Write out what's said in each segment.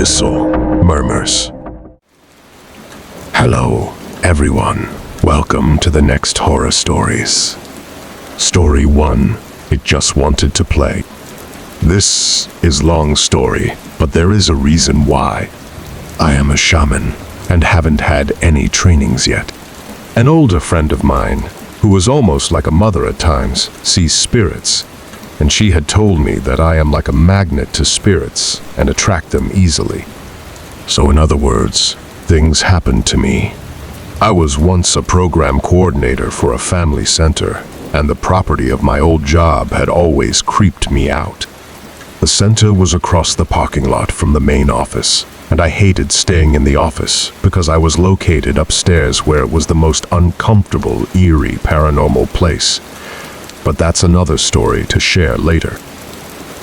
Abyssal Murmurs. Hello, everyone. Welcome to the next horror stories. Story 1, It Just Wanted to Play. This is long story, but there is a reason why. I am a shaman and haven't had any trainings yet. An older friend of mine, who was almost like a mother at times, sees spirits, and she had told me that I am like a magnet to spirits and attract them easily. So in other words, things happened to me. I was once a program coordinator for a family center, and the property of my old job had always creeped me out. The center was across the parking lot from the main office, and I hated staying in the office because I was located upstairs where it was the most uncomfortable, eerie, paranormal place. But that's another story to share later.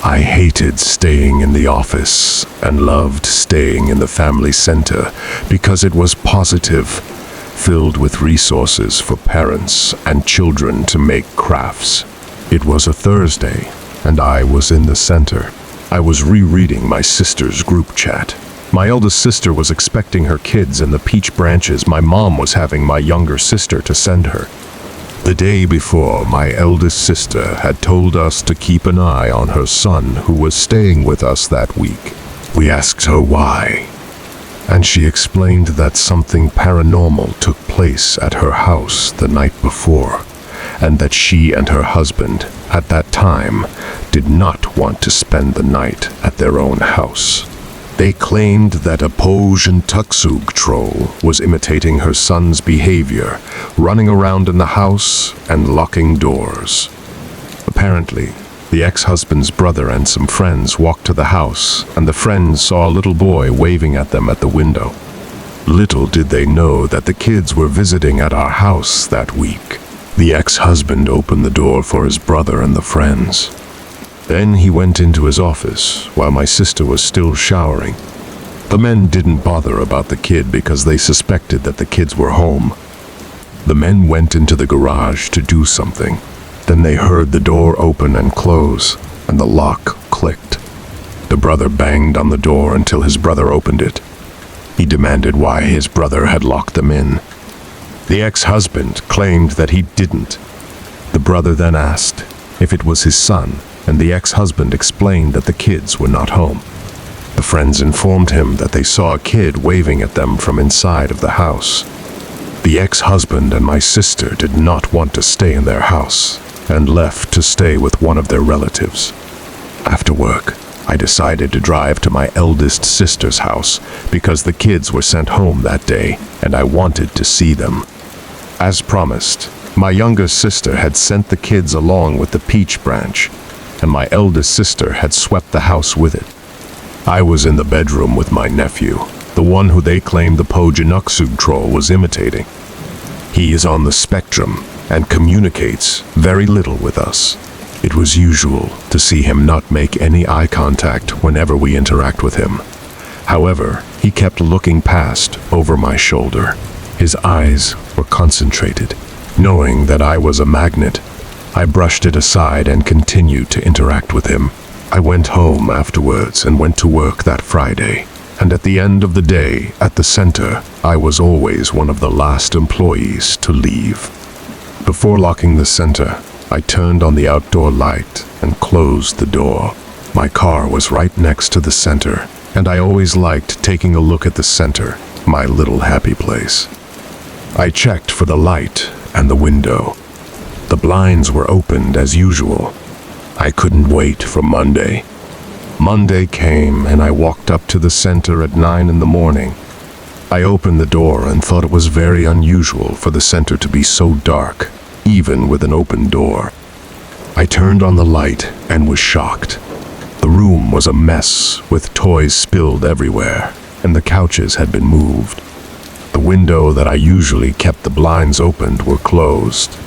I hated staying in the office and loved staying in the family center because it was positive, filled with resources for parents and children to make crafts. It was a Thursday, and I was in the center. I was rereading my sister's group chat. My eldest sister was expecting her kids in the peach branches my mom was having my younger sister to send her. The day before, my eldest sister had told us to keep an eye on her son who was staying with us that week. We asked her why, and she explained that something paranormal took place at her house the night before, and that she and her husband, at that time, did not want to spend the night at their own house. They claimed that a Poj'n Tuksug troll was imitating her son's behavior, running around in the house and locking doors. Apparently, the ex-husband's brother and some friends walked to the house, and the friends saw a little boy waving at them at the window. Little did they know that the kids were visiting at our house that week. The ex-husband opened the door for his brother and the friends. Then he went into his office while my sister was still showering. The men didn't bother about the kid because they suspected that the kids were home. The men went into the garage to do something. Then they heard the door open and close, and the lock clicked. The brother banged on the door until his brother opened it. He demanded why his brother had locked them in. The ex-husband claimed that he didn't. The brother then asked if it was his son, and the ex-husband explained that the kids were not home. The friends informed him that they saw a kid waving at them from inside of the house. The ex-husband and my sister did not want to stay in their house and left to stay with one of their relatives. After work, I decided to drive to my eldest sister's house because the kids were sent home that day and I wanted to see them. As promised, my younger sister had sent the kids along with the peach branch, and my eldest sister had swept the house with it. I was in the bedroom with my nephew, the one who they claimed the Poj'n Tuksug troll was imitating. He is on the spectrum and communicates very little with us. It was usual to see him not make any eye contact whenever we interact with him. However, he kept looking past over my shoulder. His eyes were concentrated. Knowing that I was a magnet, I brushed it aside and continued to interact with him. I went home afterwards and went to work that Friday, and at the end of the day, at the center, I was always one of the last employees to leave. Before locking the center, I turned on the outdoor light and closed the door. My car was right next to the center, and I always liked taking a look at the center, my little happy place. I checked for the light and the window. The blinds were opened as usual. I couldn't wait for Monday. Monday came and I walked up to the center at 9 in the morning. I opened the door and thought it was very unusual for the center to be so dark, even with an open door. I turned on the light and was shocked. The room was a mess with toys spilled everywhere, and the couches had been moved. The window that I usually kept the blinds opened were closed.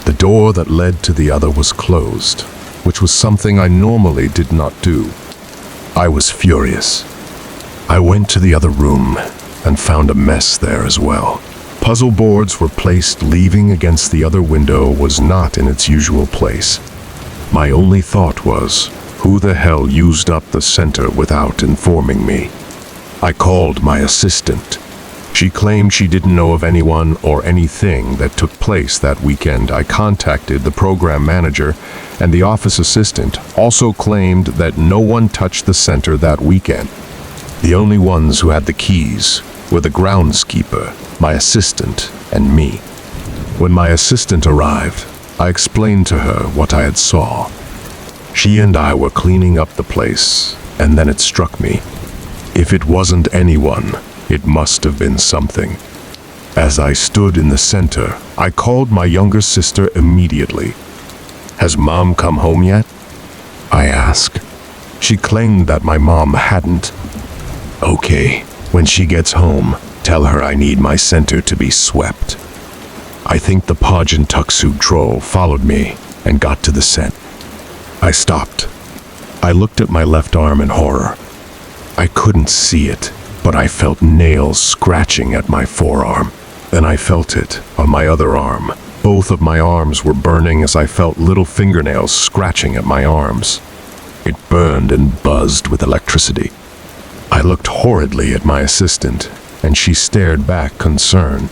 The door that led to the other was closed, which was something I normally did not do. I was furious. I went to the other room and found a mess there as well. Puzzle boards were placed leaving against the other window was not in its usual place. My only thought was, who the hell used up the center without informing me? I called my assistant. She claimed she didn't know of anyone or anything that took place that weekend. I contacted the program manager, and the office assistant also claimed that no one touched the center that weekend. The only ones who had the keys were the groundskeeper, my assistant, and me. When my assistant arrived, I explained to her what I had saw. She and I were cleaning up the place, and then it struck me. If it wasn't anyone, it must have been something. As I stood in the center, I called my younger sister immediately. "Has Mom come home yet?" I asked. She claimed that my mom hadn't. "Okay, when she gets home, tell her I need my center to be swept." I think the Pajin Tuxu troll followed me and got to the scent. I stopped. I looked at my left arm in horror. I couldn't see it, but I felt nails scratching at my forearm. Then I felt it on my other arm. Both of my arms were burning as I felt little fingernails scratching at my arms. It burned and buzzed with electricity. I looked horridly at my assistant, and she stared back concerned.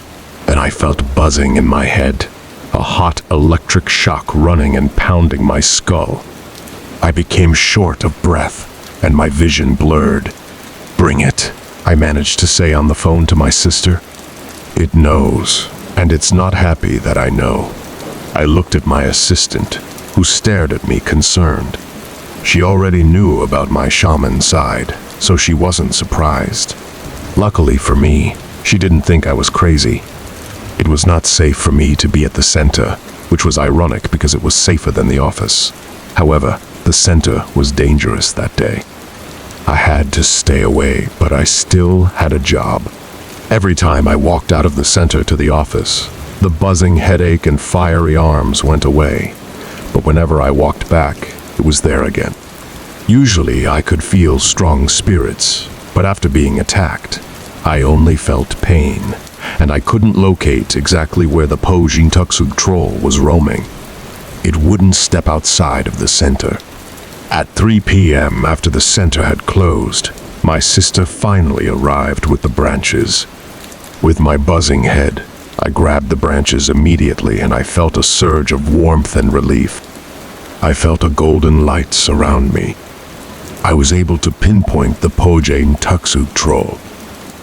Then I felt buzzing in my head, a hot electric shock running and pounding my skull. I became short of breath, and my vision blurred. "Bring it," I managed to say on the phone to my sister. It knows, and it's not happy that I know. I looked at my assistant, who stared at me concerned. She already knew about my shaman side, so she wasn't surprised. Luckily for me, she didn't think I was crazy. It was not safe for me to be at the center, which was ironic because it was safer than the office. However, the center was dangerous that day. I had to stay away, but I still had a job. Every time I walked out of the center to the office, the buzzing headache and fiery arms went away. But whenever I walked back, it was there again. Usually I could feel strong spirits, but after being attacked, I only felt pain, and I couldn't locate exactly where the Pojin Tuxug troll was roaming. It wouldn't step outside of the center. At 3 p.m., after the center had closed, my sister finally arrived with the branches. With my buzzing head, I grabbed the branches immediately, and I felt a surge of warmth and relief. I felt a golden light surround me. I was able to pinpoint the Pojin Tuxug troll.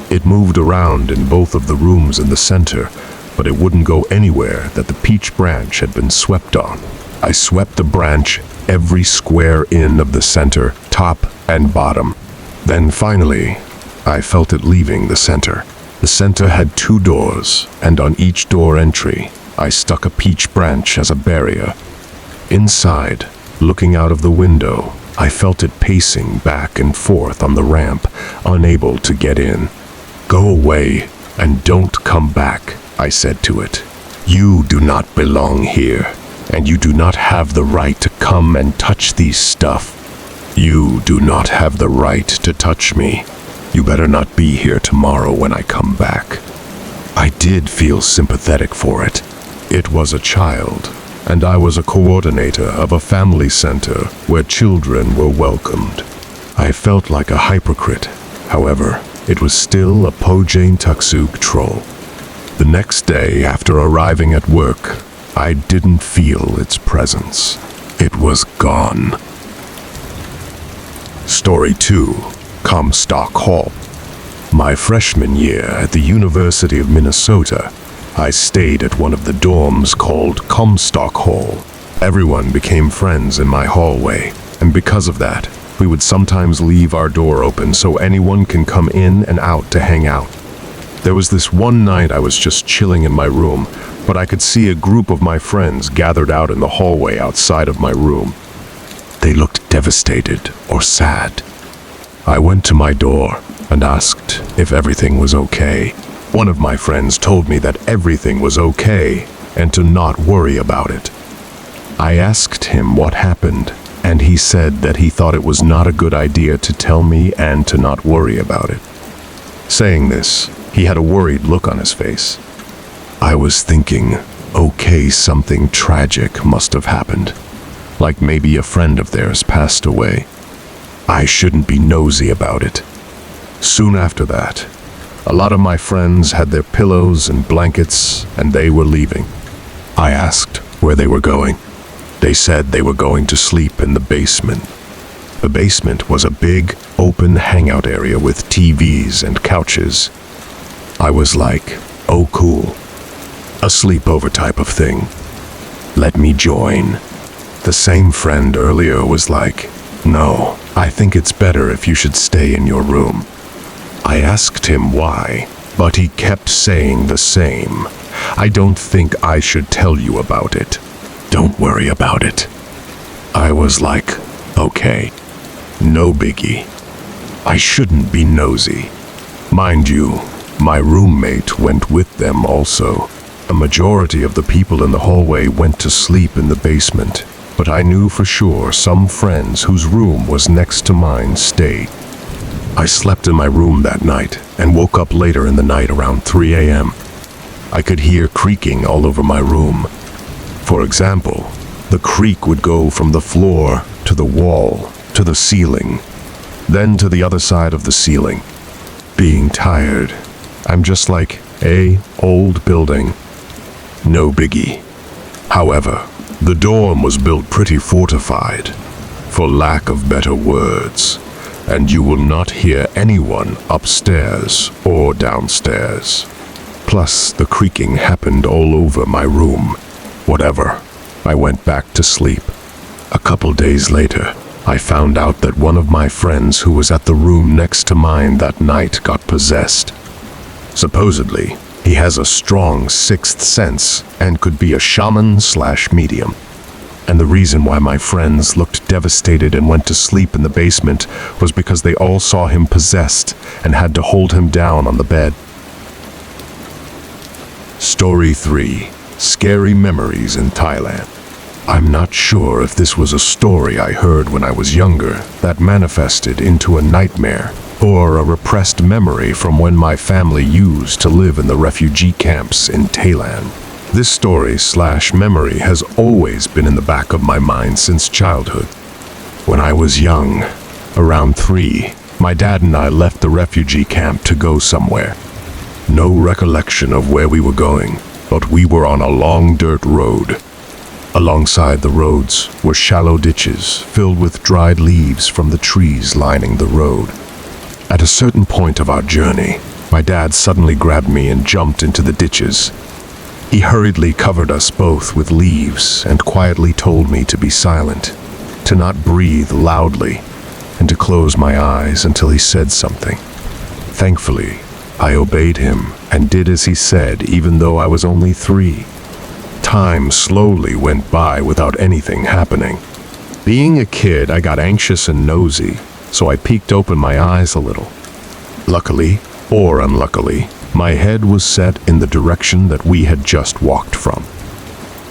It moved around in both of the rooms in the center, but it wouldn't go anywhere that the peach branch had been swept on. I swept the branch every square in of the center, top and bottom. Then finally, I felt it leaving the center. The center had 2 doors, and on each door entry, I stuck a peach branch as a barrier. Inside, looking out of the window, I felt it pacing back and forth on the ramp, unable to get in. "Go away and don't come back," I said to it. "You do not belong here, and you do not have the right to come and touch these stuff. You do not have the right to touch me. You better not be here tomorrow when I come back." I did feel sympathetic for it. It was a child, and I was a coordinator of a family center where children were welcomed. I felt like a hypocrite. However, it was still a Pojin Tuxug troll. The next day, after arriving at work, I didn't feel its presence. It was gone. Story 2. Comstock Hall. My freshman year at the University of Minnesota, I stayed at one of the dorms called Comstock Hall. Everyone became friends in my hallway, and because of that, we would sometimes leave our door open so anyone can come in and out to hang out. There was this one night I was just chilling in my room, but I could see a group of my friends gathered out in the hallway outside of my room. They looked devastated or sad. I went to my door and asked if everything was okay. One of my friends told me that everything was okay and to not worry about it. I asked him what happened, and he said that he thought it was not a good idea to tell me and to not worry about it. Saying this, he had a worried look on his face. I was thinking, okay, something tragic must have happened. Like maybe a friend of theirs passed away. I shouldn't be nosy about it. Soon after that, a lot of my friends had their pillows and blankets, and they were leaving. I asked where they were going. They said they were going to sleep in the basement. The basement was a big, open hangout area with TVs and couches. I was like, oh cool. A sleepover type of thing. Let me join. The same friend earlier was like, no, I think it's better if you should stay in your room. I asked him why, but he kept saying the same. I don't think I should tell you about it. Don't worry about it. I was like, okay, no biggie. I shouldn't be nosy. Mind you, my roommate went with them also. A majority of the people in the hallway went to sleep in the basement, but I knew for sure some friends whose room was next to mine stayed. I slept in my room that night and woke up later in the night around 3 a.m. I could hear creaking all over my room. For example, the creak would go from the floor to the wall to the ceiling, then to the other side of the ceiling. Being tired, I'm just like, old building. No biggie. However, the dorm was built pretty fortified, for lack of better words, and you will not hear anyone upstairs or downstairs. Plus, the creaking happened all over my room. Whatever, I went back to sleep. A couple days later, I found out that one of my friends who was at the room next to mine that night got possessed. Supposedly, he has a strong sixth sense and could be a shaman/medium. And the reason why my friends looked devastated and went to sleep in the basement was because they all saw him possessed and had to hold him down on the bed. Story 3. Scary Memories in Thailand. I'm not sure if this was a story I heard when I was younger that manifested into a nightmare, or a repressed memory from when my family used to live in the refugee camps in Thailand. This story/memory has always been in the back of my mind since childhood. When I was young, around 3, my dad and I left the refugee camp to go somewhere. No recollection of where we were going, but we were on a long dirt road. Alongside the roads were shallow ditches filled with dried leaves from the trees lining the road. At a certain point of our journey, my dad suddenly grabbed me and jumped into the ditches. He hurriedly covered us both with leaves and quietly told me to be silent, to not breathe loudly, and to close my eyes until he said something. Thankfully, I obeyed him and did as he said, even though I was only 3. Time slowly went by without anything happening. Being a kid, I got anxious and nosy, so I peeked open my eyes a little. Luckily, or unluckily, my head was set in the direction that we had just walked from.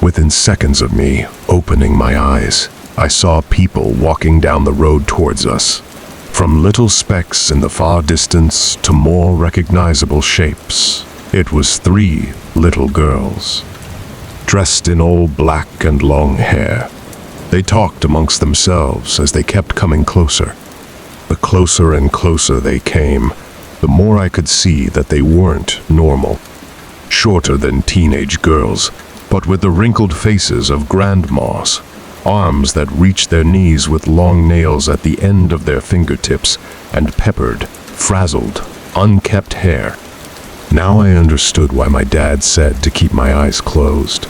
Within seconds of me opening my eyes, I saw people walking down the road towards us. From little specks in the far distance to more recognizable shapes, it was 3 little girls, dressed in all black and long hair. They talked amongst themselves as they kept coming closer. The closer and closer they came, the more I could see that they weren't normal. Shorter than teenage girls, but with the wrinkled faces of grandmas, arms that reached their knees with long nails at the end of their fingertips, and peppered, frazzled, unkempt hair. Now I understood why my dad said to keep my eyes closed.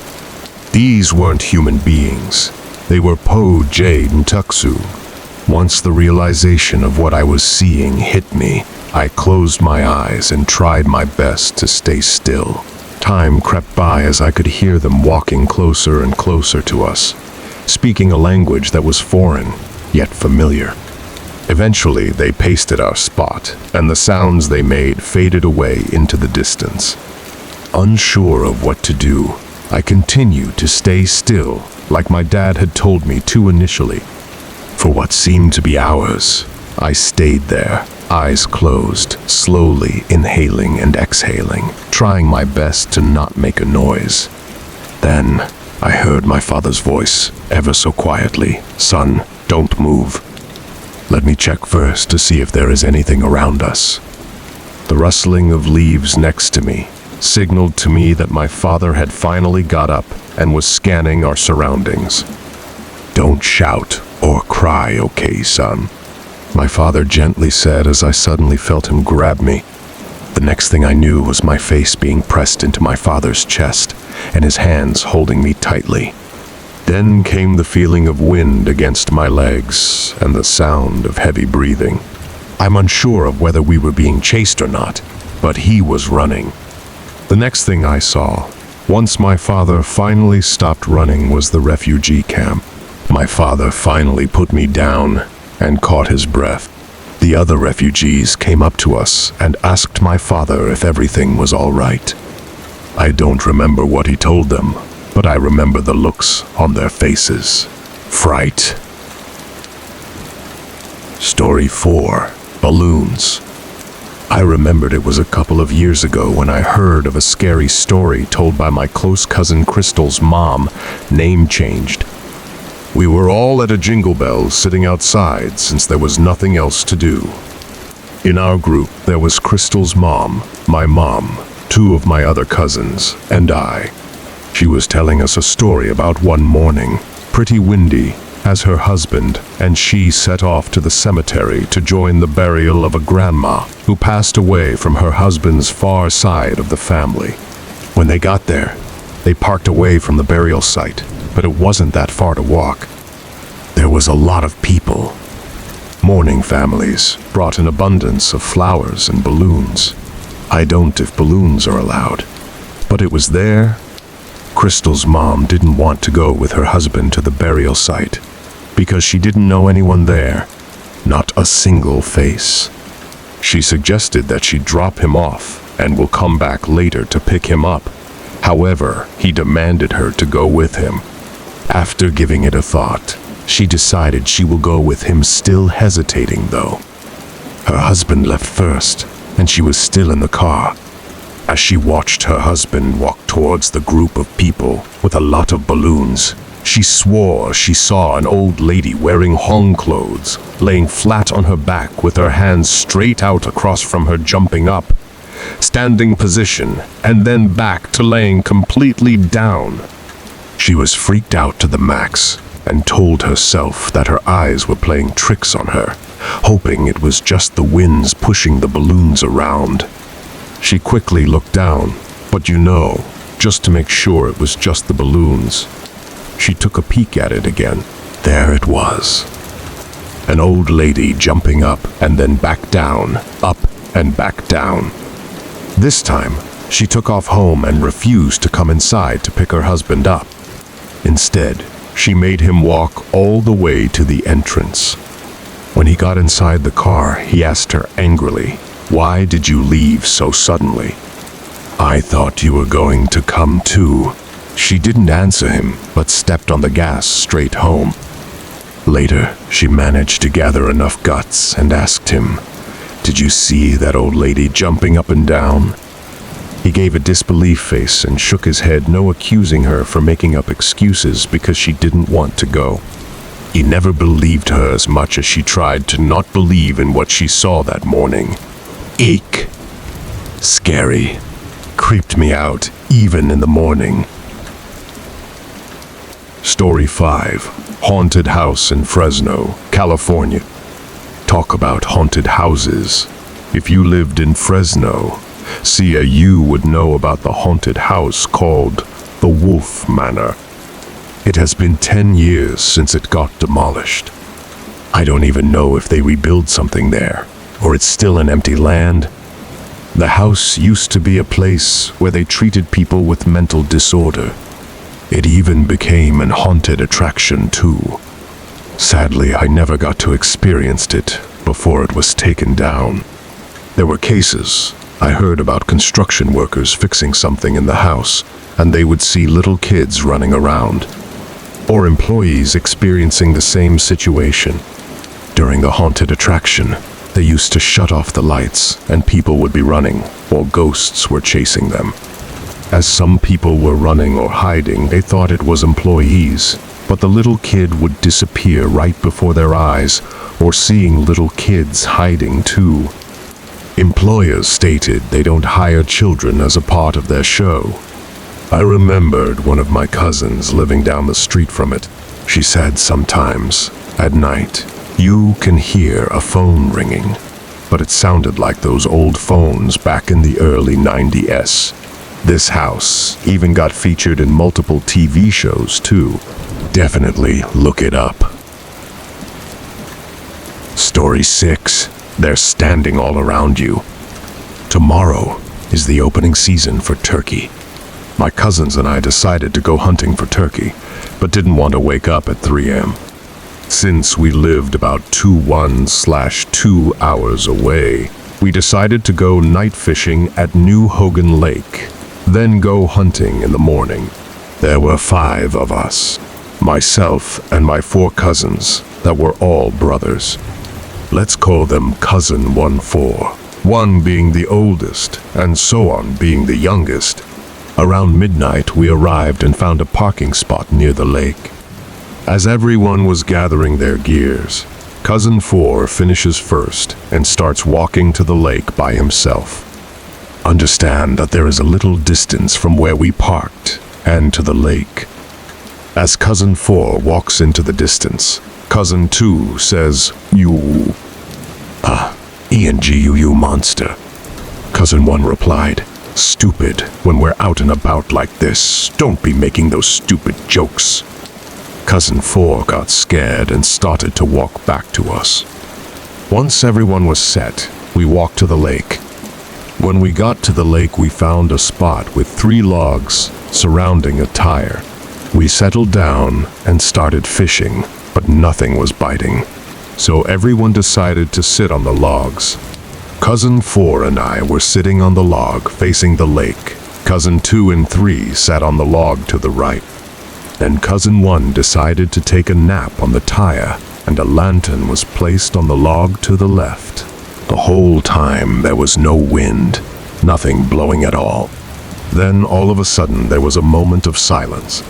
These weren't human beings. They were Po, Jade, and Tuksu. Once the realization of what I was seeing hit me, I closed my eyes and tried my best to stay still. Time crept by as I could hear them walking closer and closer to us, speaking a language that was foreign, yet familiar. Eventually, they pasted our spot, and the sounds they made faded away into the distance. Unsure of what to do, I continued to stay still, like my dad had told me to initially. For what seemed to be hours, I stayed there, eyes closed, slowly inhaling and exhaling, trying my best to not make a noise. Then, I heard my father's voice, ever so quietly, "Son, don't move. Let me check first to see if there is anything around us." The rustling of leaves next to me signaled to me that my father had finally got up and was scanning our surroundings. "Don't shout or cry, okay, son?" my father gently said as I suddenly felt him grab me. The next thing I knew was my face being pressed into my father's chest and his hands holding me tightly. Then came the feeling of wind against my legs and the sound of heavy breathing. I'm unsure of whether we were being chased or not, but he was running. The next thing I saw, once my father finally stopped running, was the refugee camp. My father finally put me down and caught his breath. The other refugees came up to us and asked my father if everything was all right. I don't remember what he told them, but I remember the looks on their faces. Fright. Story 4. Balloons. I remembered it was a couple of years ago when I heard of a scary story told by my close cousin Crystal's mom, name changed. We were all at a Jingle Bell sitting outside since there was nothing else to do. In our group, there was Crystal's mom, my mom, 2 of my other cousins, and I. She was telling us a story about one morning, pretty windy, as her husband and she set off to the cemetery to join the burial of a grandma who passed away from her husband's far side of the family. When they got there, they parked away from the burial site, but it wasn't that far to walk. There was a lot of people. Mourning families brought an abundance of flowers and balloons. I don't if balloons are allowed, but it was there. Crystal's mom didn't want to go with her husband to the burial site because she didn't know anyone there, not a single face. She suggested that she drop him off and will come back later to pick him up. However, he demanded her to go with him. After giving it a thought, she decided she will go with him, still hesitating though. Her husband left first, and she was still in the car. As she watched her husband walk towards the group of people with a lot of balloons, she swore she saw an old lady wearing Hong clothes, laying flat on her back with her hands straight out across from her, jumping up, standing position, and then back to laying completely down. She was freaked out to the max and told herself that her eyes were playing tricks on her, hoping it was just the winds pushing the balloons around. She quickly looked down, but just to make sure it was just the balloons. She took a peek at it again. There it was. An old lady jumping up and then back down, up and back down. This time, she took off home and refused to come inside to pick her husband up. Instead, she made him walk all the way to the entrance. When he got inside the car, he asked her angrily, "Why did you leave so suddenly?" "I thought you were going to come too." She didn't answer him, but stepped on the gas straight home. Later, she managed to gather enough guts and asked him, "Did you see that old lady jumping up and down?" He gave a disbelief face and shook his head, no accusing her for making up excuses because she didn't want to go. He never believed her as much as she tried to not believe in what she saw that morning. Eek. Scary. Creeped me out, even in the morning. Story 5. Haunted House in Fresno, California. Talk about haunted houses. If you lived in Fresno, you would know about the haunted house called the Wolf Manor. It has been 10 years since it got demolished. I don't even know if they rebuilt something there, or it's still an empty land. The house used to be a place where they treated people with mental disorder. It even became an haunted attraction too. Sadly, I never got to experience it before it was taken down. There were cases. I heard about construction workers fixing something in the house, and they would see little kids running around, or employees experiencing the same situation. During the haunted attraction, they used to shut off the lights, and people would be running while ghosts were chasing them. As some people were running or hiding, they thought it was employees, but the little kid would disappear right before their eyes, or seeing little kids hiding too. Employers stated they don't hire children as a part of their show. I remembered one of my cousins living down the street from it. She said sometimes, at night, you can hear a phone ringing, but it sounded like those old phones back in the early 90s. This house even got featured in multiple TV shows too. Definitely look it up. Story 6. They're standing all around you. Tomorrow is the opening season for turkey. My cousins and I decided to go hunting for turkey, but didn't want to wake up at 3 a.m. Since we lived about 2 hours away, we decided to go night fishing at New Hogan Lake, then go hunting in the morning. There were 5 of us, myself and my 4 cousins that were all brothers. Let's call them Cousin 1-4, 1 being the oldest and so on being the youngest. Around midnight, we arrived and found a parking spot near the lake. As everyone was gathering their gears, Cousin 4 finishes first and starts walking to the lake by himself. Understand that there is a little distance from where we parked and to the lake. As Cousin 4 walks into the distance, Cousin 2 says, "You, you monster." Cousin 1 replied, "Stupid, when we're out and about like this, don't be making those stupid jokes." Cousin 4 got scared and started to walk back to us. Once everyone was set, we walked to the lake. When we got to the lake, we found a spot with 3 logs surrounding a tire. We settled down and started fishing, but nothing was biting. So everyone decided to sit on the logs. Cousin 4 and I were sitting on the log facing the lake. Cousin 2 and 3 sat on the log to the right. Then Cousin 1 decided to take a nap on the tire, and a lantern was placed on the log to the left. The whole time there was no wind, nothing blowing at all. Then all of a sudden there was a moment of silence.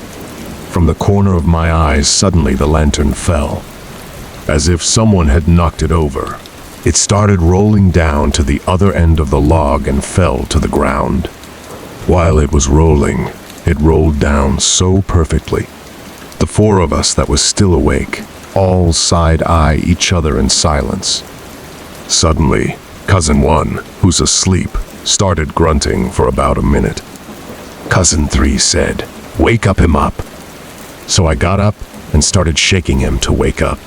From the corner of my eyes, suddenly the lantern fell, as if someone had knocked it over. It started rolling down to the other end of the log and fell to the ground. While it was rolling, it rolled down so perfectly. The 4 of us that was still awake all side-eye each other in silence. Suddenly, Cousin 1, who's asleep, started grunting for about a minute. Cousin 3 said, "Wake him up." So I got up and started shaking him to wake up.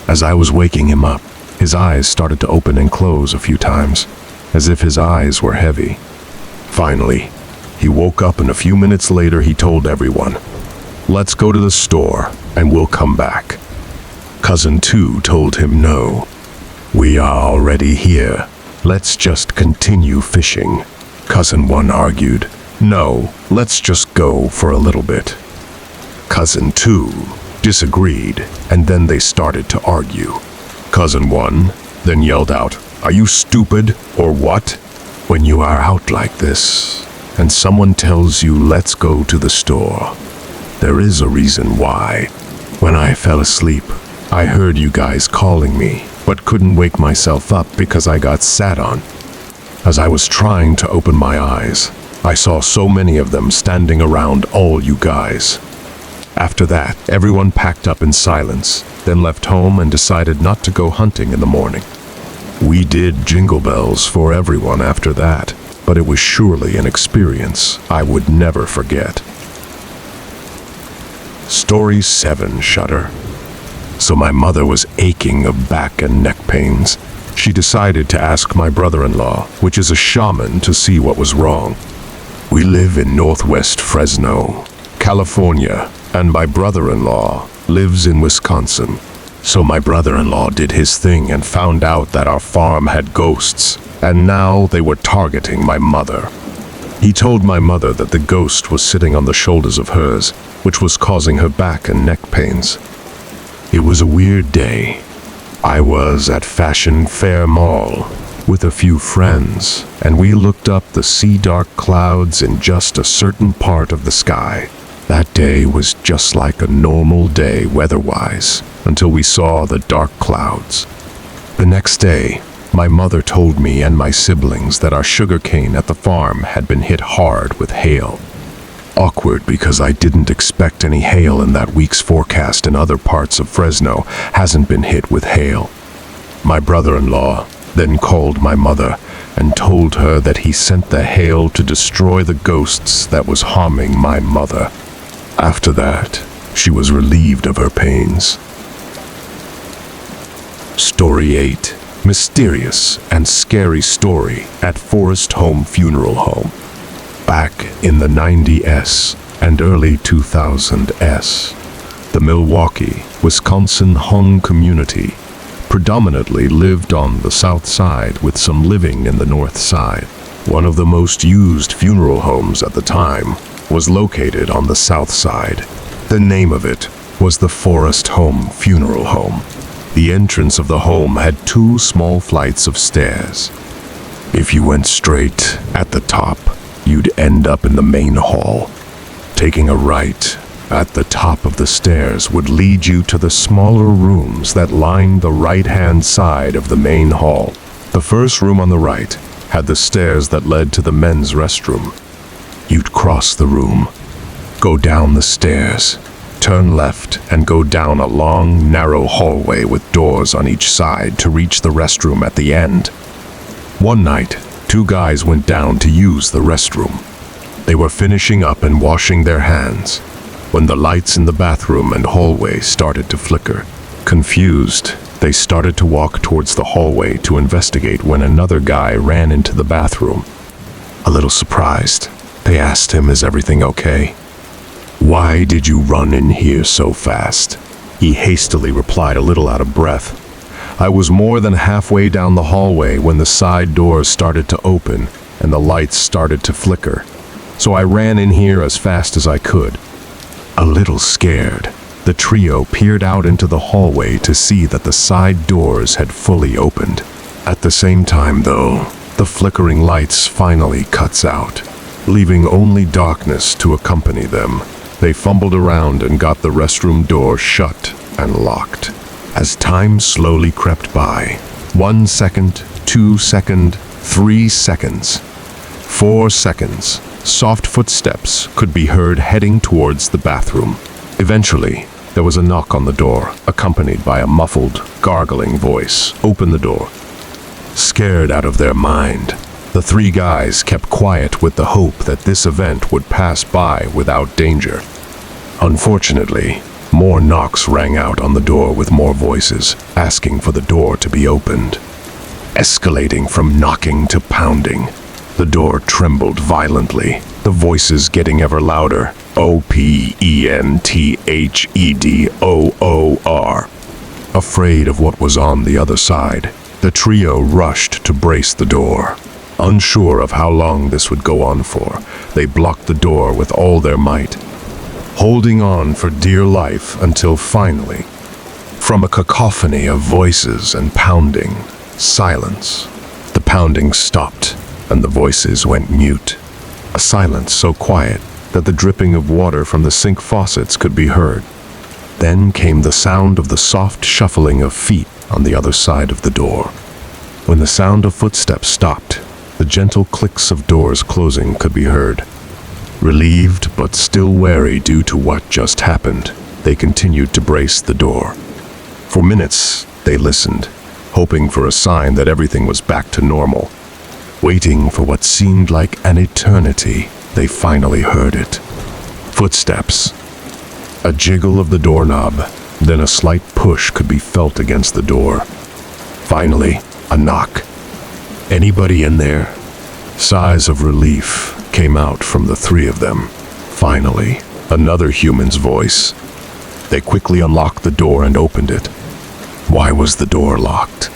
As I was waking him up, his eyes started to open and close a few times, as if his eyes were heavy. Finally, he woke up, and a few minutes later he told everyone, "Let's go to the store and we'll come back." Cousin 2 told him no. "We are already here. Let's just continue fishing." Cousin 1 argued, "No, let's just go for a little bit." Cousin 2 disagreed, and then they started to argue. Cousin 1 then yelled out, "Are you stupid or what? When you are out like this, and someone tells you let's go to the store, there is a reason why. When I fell asleep, I heard you guys calling me, but couldn't wake myself up because I got sat on. As I was trying to open my eyes, I saw so many of them standing around all you guys." After that, everyone packed up in silence, then left home and decided not to go hunting in the morning. We did jingle bells for everyone after that, but it was surely an experience I would never forget. Story 7, Shudder. So my mother was aching of back and neck pains. She decided to ask my brother-in-law, which is a shaman, to see what was wrong. We live in Northwest Fresno, California, and my brother-in-law lives in Wisconsin. So my brother-in-law did his thing and found out that our farm had ghosts, and now they were targeting my mother. He told my mother that the ghost was sitting on the shoulders of hers, which was causing her back and neck pains. It was a weird day. I was at Fashion Fair Mall with a few friends, and we looked up the sea-dark clouds in just a certain part of the sky. That day was just like a normal day weather-wise, until we saw the dark clouds. The next day, My mother told me and my siblings that our sugarcane at the farm had been hit hard with hail. Awkward because I didn't expect any hail in that week's forecast in other parts of Fresno hasn't been hit with hail. My brother-in-law then called my mother and told her that he sent the hail to destroy the ghosts that was harming my mother. After that, she was relieved of her pains. Story 8. Mysterious and scary story at Forest Home Funeral Home. Back in the 90s and early 2000s, the Milwaukee, Wisconsin Hmong community predominantly lived on the south side with some living in the north side. One of the most used funeral homes at the time was located on the south side. The name of it was the Forest Home Funeral Home. The entrance of the home had 2 small flights of stairs. If you went straight at the top, you'd end up in the main hall. Taking a right at the top of the stairs would lead you to the smaller rooms that lined the right-hand side of the main hall. The first room on the right had the stairs that led to the men's restroom. You'd cross the room, go down the stairs, turn left, and go down a long, narrow hallway with doors on each side to reach the restroom at the end. One night, 2 guys went down to use the restroom. They were finishing up and washing their hands when the lights in the bathroom and hallway started to flicker. Confused, they started to walk towards the hallway to investigate when another guy ran into the bathroom. A little surprised, they asked him, "Is everything okay?" "Why did you run in here so fast?" He hastily replied, a little out of breath. "I was more than halfway down the hallway when the side doors started to open and the lights started to flicker. So I ran in here as fast as I could." A little scared, the trio peered out into the hallway to see that the side doors had fully opened. At the same time, though, the flickering lights finally cuts out, leaving only darkness to accompany them. They fumbled around and got the restroom door shut and locked. As time slowly crept by, 1 second, 2 seconds, 3 seconds, 4 seconds, soft footsteps could be heard heading towards the bathroom. Eventually, there was a knock on the door, accompanied by a muffled, gargling voice. "Open the door." Scared out of their mind, the 3 guys kept quiet with the hope that this event would pass by without danger. Unfortunately, more knocks rang out on the door with more voices, asking for the door to be opened. Escalating from knocking to pounding, the door trembled violently, the voices getting ever louder. "OPENTHEDOOR." Afraid of what was on the other side, the trio rushed to brace the door. Unsure of how long this would go on for, they blocked the door with all their might, holding on for dear life until finally, from a cacophony of voices and pounding, silence. The pounding stopped and the voices went mute. A silence so quiet that the dripping of water from the sink faucets could be heard. Then came the sound of the soft shuffling of feet on the other side of the door. When the sound of footsteps stopped, the gentle clicks of doors closing could be heard. Relieved but still wary due to what just happened, they continued to brace the door. For minutes, they listened, hoping for a sign that everything was back to normal. Waiting for what seemed like an eternity, they finally heard it. Footsteps. A jiggle of the doorknob, then a slight push could be felt against the door. Finally, a knock. "Anybody in there?" Sighs of relief came out from the 3 of them. Finally, another human's voice. They quickly unlocked the door and opened it. Why was the door locked?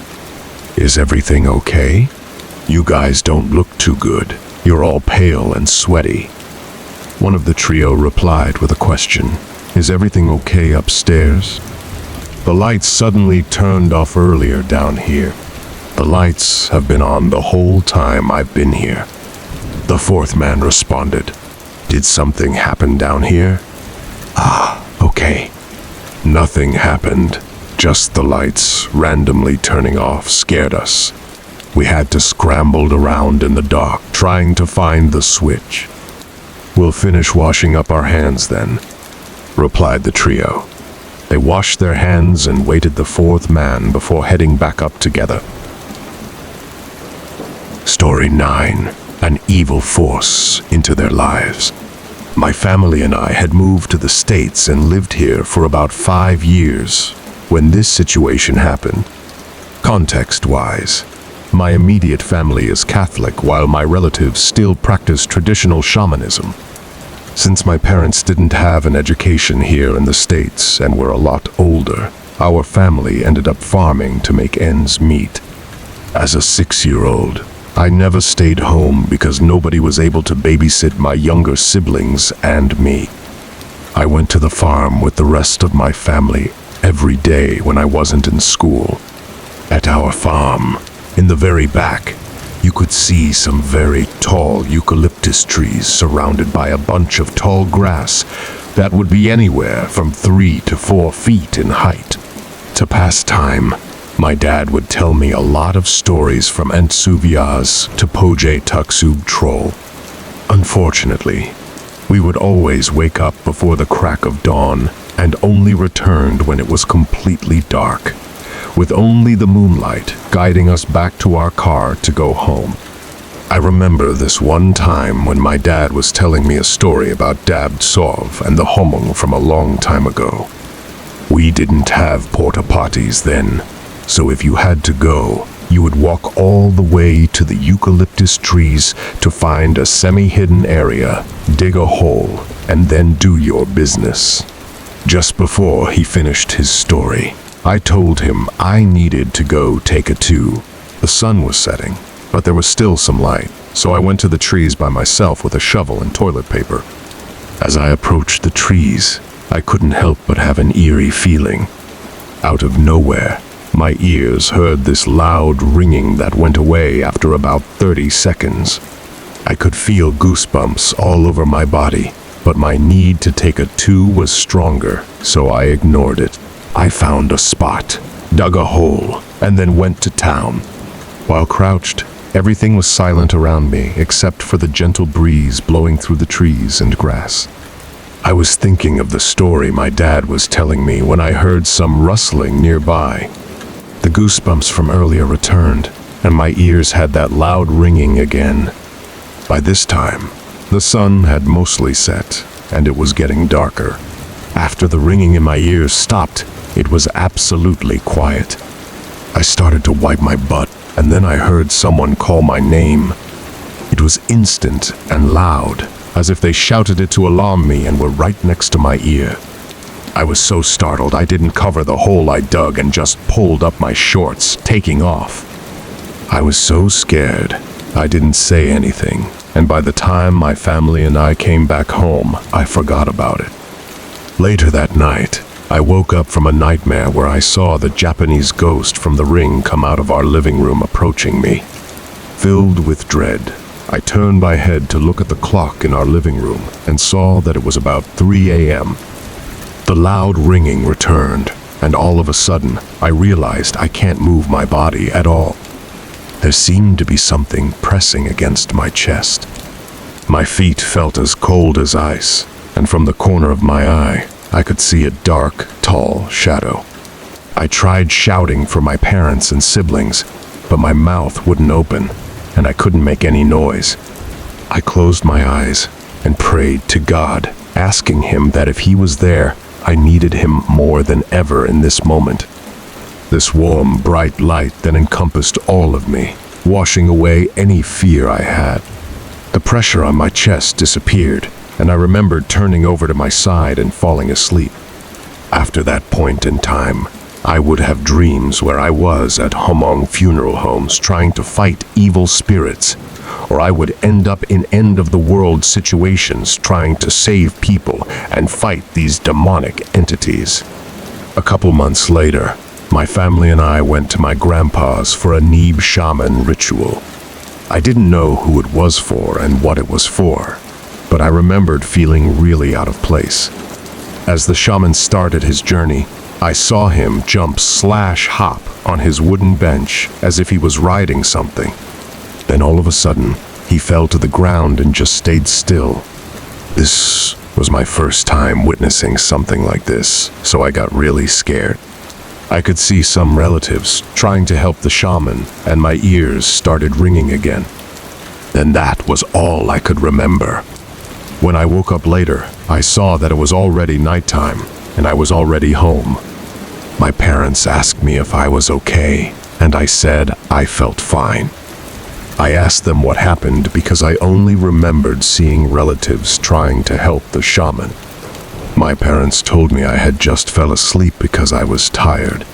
"Is everything okay? You guys don't look too good. You're all pale and sweaty." One of the trio replied with a question. "Is everything okay upstairs?" "The lights suddenly turned off earlier down here. The lights have been on the whole time I've been here," the 4th man responded. "Did something happen down here?" "Ah, okay." "Nothing happened. Just the lights randomly turning off scared us. We had to scramble around in the dark, trying to find the switch. "We'll finish washing up our hands then," replied the trio. They washed their hands and waited the fourth man before heading back up together. Story 9. An evil force into their lives. My family and I had moved to the States and lived here for about 5 years when this situation happened. Context-wise, my immediate family is Catholic while my relatives still practice traditional shamanism. Since my parents didn't have an education here in the States and were a lot older, our family ended up farming to make ends meet. As a 6-year-old, I never stayed home because nobody was able to babysit my younger siblings and me. I went to the farm with the rest of my family every day when I wasn't in school. At our farm, in the very back, you could see some very tall eucalyptus trees surrounded by a bunch of tall grass that would be anywhere from 3 to 4 feet in height. To pass time, my dad would tell me a lot of stories from Entsuvias to Poje Tuksub Troll. Unfortunately, we would always wake up before the crack of dawn and only returned when it was completely dark, with only the moonlight guiding us back to our car to go home. I remember this one time when my dad was telling me a story about Dab Sov and the Homung from a long time ago. We didn't have porta potties then, so if you had to go, you would walk all the way to the eucalyptus trees to find a semi-hidden area, dig a hole, and then do your business. Just before he finished his story, I told him I needed to go take a 2. The sun was setting, but there was still some light, so I went to the trees by myself with a shovel and toilet paper. As I approached the trees, I couldn't help but have an eerie feeling. Out of nowhere, my ears heard this loud ringing that went away after about 30 seconds. I could feel goosebumps all over my body, but my need to take a 2 was stronger, so I ignored it. I found a spot, dug a hole, and then went to town. While crouched, everything was silent around me except for the gentle breeze blowing through the trees and grass. I was thinking of the story my dad was telling me when I heard some rustling nearby. The goosebumps from earlier returned, and my ears had that loud ringing again. By this time, the sun had mostly set, and it was getting darker. After the ringing in my ears stopped, it was absolutely quiet. I started to wipe my butt, and then I heard someone call my name. It was instant and loud, as if they shouted it to alarm me and were right next to my ear. I was so startled I didn't cover the hole I dug and just pulled up my shorts, taking off. I was so scared, I didn't say anything, and by the time my family and I came back home, I forgot about it. Later that night, I woke up from a nightmare where I saw the Japanese ghost from the ring come out of our living room approaching me. Filled with dread, I turned my head to look at the clock in our living room and saw that it was about 3 a.m. The loud ringing returned, and all of a sudden, I realized I can't move my body at all. There seemed to be something pressing against my chest. My feet felt as cold as ice, and from the corner of my eye, I could see a dark, tall shadow. I tried shouting for my parents and siblings, but my mouth wouldn't open, and I couldn't make any noise. I closed my eyes and prayed to God, asking him that if he was there, I needed him more than ever in this moment. This warm, bright light then encompassed all of me, washing away any fear I had. The pressure on my chest disappeared, and I remembered turning over to my side and falling asleep. After that point in time, I would have dreams where I was at Homong funeral homes trying to fight evil spirits, or I would end up in end-of-the-world situations trying to save people and fight these demonic entities. A couple months later, my family and I went to my grandpa's for a Neeb shaman ritual. I didn't know who it was for and what it was for, but I remembered feeling really out of place. As the shaman started his journey, I saw him jump/hop on his wooden bench as if he was riding something. Then all of a sudden, he fell to the ground and just stayed still. This was my first time witnessing something like this, so I got really scared. I could see some relatives trying to help the shaman, and my ears started ringing again. And that was all I could remember. When I woke up later, I saw that it was already nighttime, and I was already home. My parents asked me if I was okay, and I said I felt fine. I asked them what happened because I only remembered seeing relatives trying to help the shaman. My parents told me I had just fell asleep because I was tired.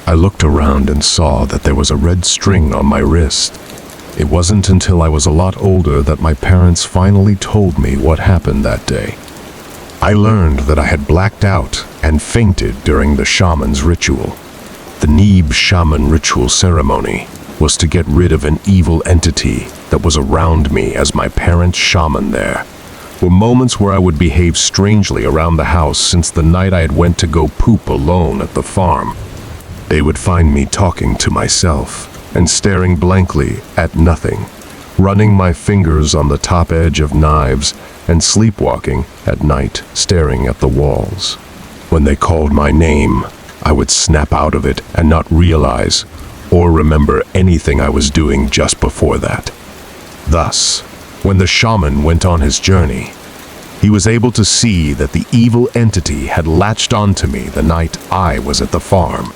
I looked around and saw that there was a red string on my wrist. It wasn't until I was a lot older that my parents finally told me what happened that day. I learned that I had blacked out and fainted during the shaman's ritual. The Neeb shaman ritual ceremony was to get rid of an evil entity that was around me as my parents' shaman there. Were moments where I would behave strangely around the house since the night I had went to go poop alone at the farm. They would find me talking to myself and staring blankly at nothing, running my fingers on the top edge of knives and sleepwalking at night, staring at the walls. When they called my name, I would snap out of it and not realize or remember anything I was doing just before that. Thus, when the shaman went on his journey, he was able to see that the evil entity had latched onto me the night I was at the farm.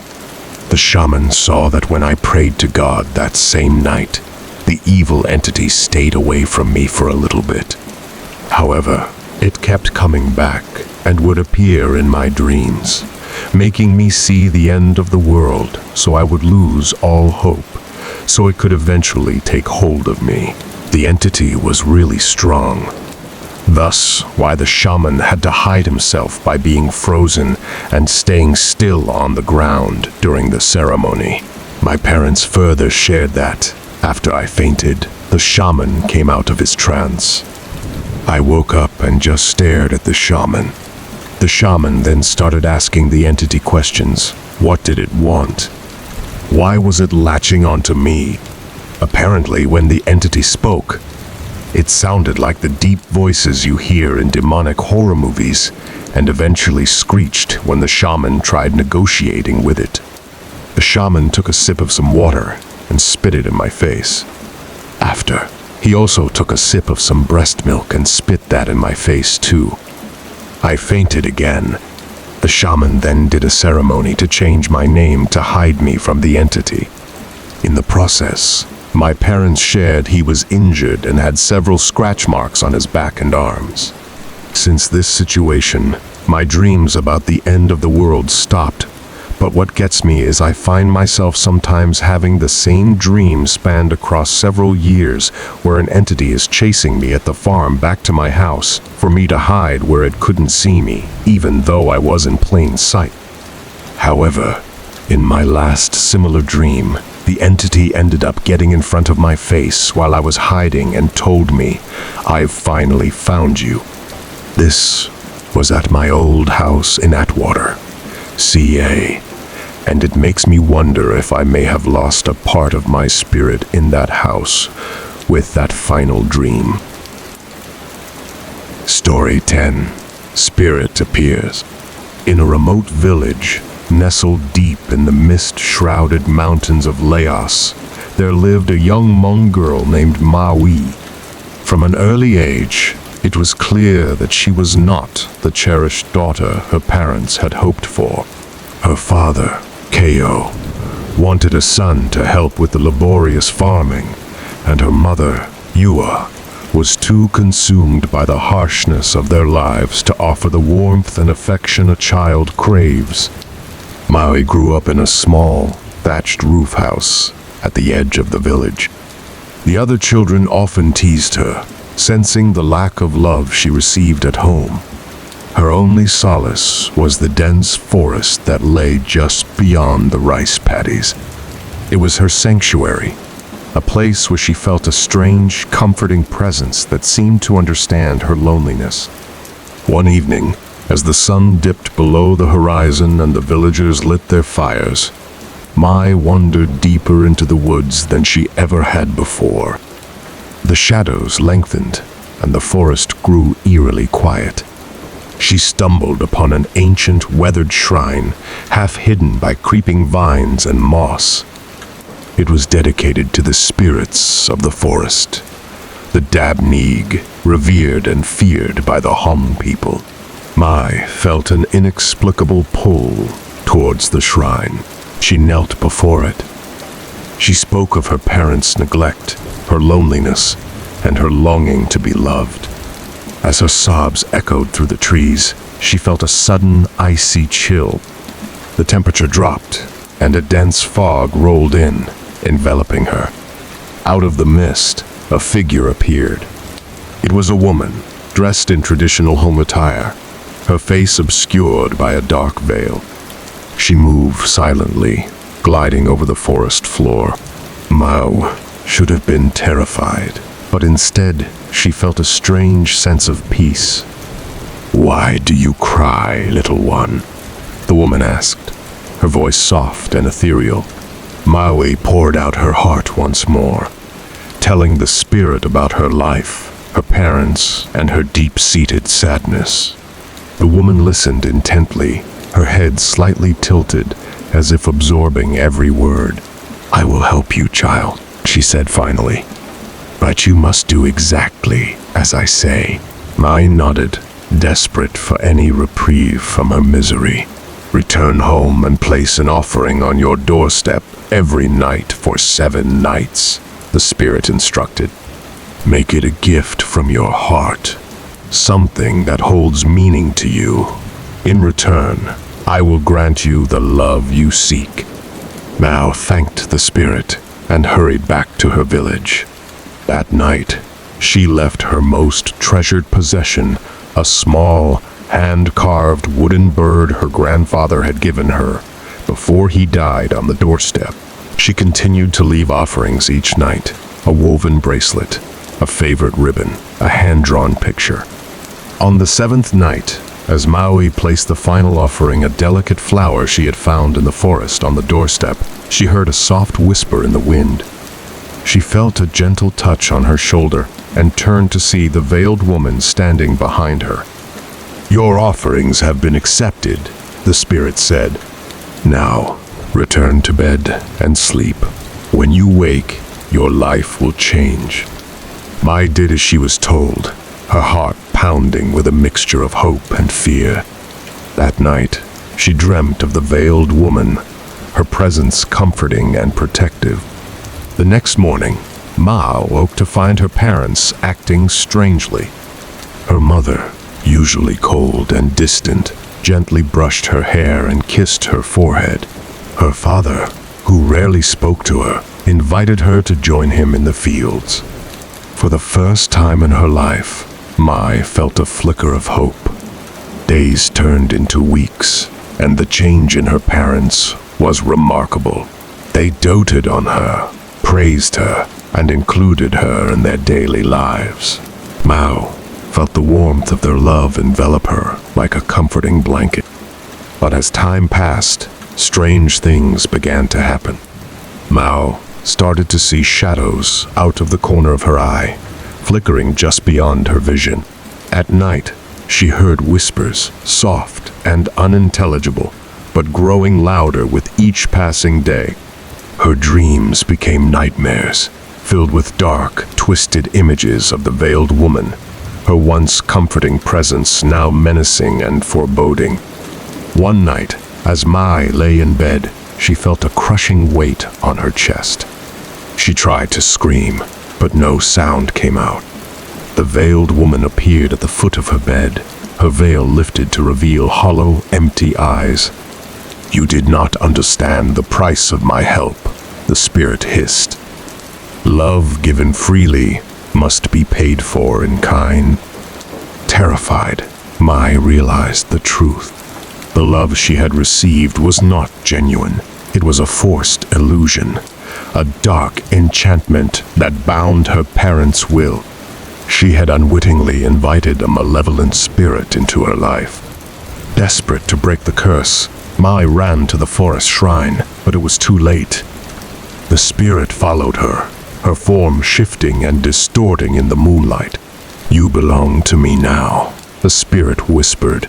The shaman saw that when I prayed to God that same night, the evil entity stayed away from me for a little bit. However, it kept coming back and would appear in my dreams, making me see the end of the world so I would lose all hope, so it could eventually take hold of me. The entity was really strong. Thus, why the shaman had to hide himself by being frozen and staying still on the ground during the ceremony. My parents further shared that, after I fainted, the shaman came out of his trance. I woke up and just stared at the shaman. The shaman then started asking the entity questions. What did it want? Why was it latching onto me? Apparently, when the entity spoke, it sounded like the deep voices you hear in demonic horror movies, and eventually screeched when the shaman tried negotiating with it. The shaman took a sip of some water and spit it in my face. After, he also took a sip of some breast milk and spit that in my face too. I fainted again. The shaman then did a ceremony to change my name to hide me from the entity. In the process, my parents shared he was injured and had several scratch marks on his back and arms. Since this situation, my dreams about the end of the world stopped. But what gets me is I find myself sometimes having the same dream spanned across several years, where an entity is chasing me at the farm back to my house for me to hide where it couldn't see me, even though I was in plain sight. However, in my last similar dream, the entity ended up getting in front of my face while I was hiding and told me, "I've finally found you." This was at my old house in Atwater, CA, and it makes me wonder if I may have lost a part of my spirit in that house with that final dream. Story 10. Spirit Appears. In a remote village, nestled deep in the mist-shrouded mountains of Laos, there lived a young Hmong girl named Maui. From an early age, it was clear that she was not the cherished daughter her parents had hoped for. Her father, Ko, wanted a son to help with the laborious farming, and her mother, Yua, was too consumed by the harshness of their lives to offer the warmth and affection a child craves. Maui grew up in a small, thatched roof house at the edge of the village. The other children often teased her, sensing the lack of love she received at home. Her only solace was the dense forest that lay just beyond the rice paddies. It was her sanctuary, a place where she felt a strange, comforting presence that seemed to understand her loneliness. One evening, As the sun dipped below the horizon and the villagers lit their fires, Mai wandered deeper into the woods than she ever had before. The shadows lengthened, and the forest grew eerily quiet. She stumbled upon an ancient, weathered shrine, half hidden by creeping vines and moss. It was dedicated to the spirits of the forest, the Dabneeg, revered and feared by the Hom people. Mai felt an inexplicable pull towards the shrine. She knelt before it. She spoke of her parents' neglect, her loneliness, and her longing to be loved. As her sobs echoed through the trees, she felt a sudden, icy chill. The temperature dropped, and a dense fog rolled in, enveloping her. Out of the mist, a figure appeared. It was a woman, dressed in traditional home attire, her face obscured by a dark veil. She moved silently, gliding over the forest floor. Mao should have been terrified, but instead she felt a strange sense of peace. "Why do you cry, little one?" the woman asked, her voice soft and ethereal. Maui poured out her heart once more, telling the spirit about her life, her parents, and her deep-seated sadness. The woman listened intently, her head slightly tilted, as if absorbing every word. "I will help you, child," she said finally. "But you must do exactly as I say." Mai nodded, desperate for any reprieve from her misery. "Return home and place an offering on your doorstep every night for 7 nights, the spirit instructed. Make it a gift from your heart, something that holds meaning to you. In return, I will grant you the love you seek." Mao thanked the spirit and hurried back to her village. That night, she left her most treasured possession, a small, hand-carved wooden bird her grandfather had given her before he died, on the doorstep. She continued to leave offerings each night, a woven bracelet, a favorite ribbon, a hand-drawn picture. On the 7th night, as Maui placed the final offering, a delicate flower she had found in the forest, on the doorstep, she heard a soft whisper in the wind. She felt a gentle touch on her shoulder and turned to see the veiled woman standing behind her. "Your offerings have been accepted," the spirit said. "Now, return to bed and sleep. When you wake, your life will change." Mai did as she was told, her heart pounding with a mixture of hope and fear. That night, she dreamt of the veiled woman, her presence comforting and protective. The next morning, Ma woke to find her parents acting strangely. Her mother, usually cold and distant, gently brushed her hair and kissed her forehead. Her father, who rarely spoke to her, invited her to join him in the fields. For the first time in her life, Mai felt a flicker of hope. Days turned into weeks, and the change in her parents was remarkable. They doted on her, praised her, and included her in their daily lives. Mao felt the warmth of their love envelop her like a comforting blanket. But as time passed, strange things began to happen. Mao started to see shadows out of the corner of her eye, flickering just beyond her vision. At night, she heard whispers, soft and unintelligible, but growing louder with each passing day. Her dreams became nightmares, filled with dark, twisted images of the veiled woman, her once comforting presence now menacing and foreboding. One night, as Mai lay in bed, she felt a crushing weight on her chest. She tried to scream, but no sound came out. The veiled woman appeared at the foot of her bed, her veil lifted to reveal hollow, empty eyes. "You did not understand the price of my help," the spirit hissed. "Love given freely must be paid for in kind." Terrified, Mai realized the truth. The love she had received was not genuine. It was a forced illusion, a dark enchantment that bound her parents' will. She had unwittingly invited a malevolent spirit into her life. Desperate to break the curse, Mai ran to the forest shrine, but it was too late. The spirit followed her, her form shifting and distorting in the moonlight. "You belong to me now," the spirit whispered.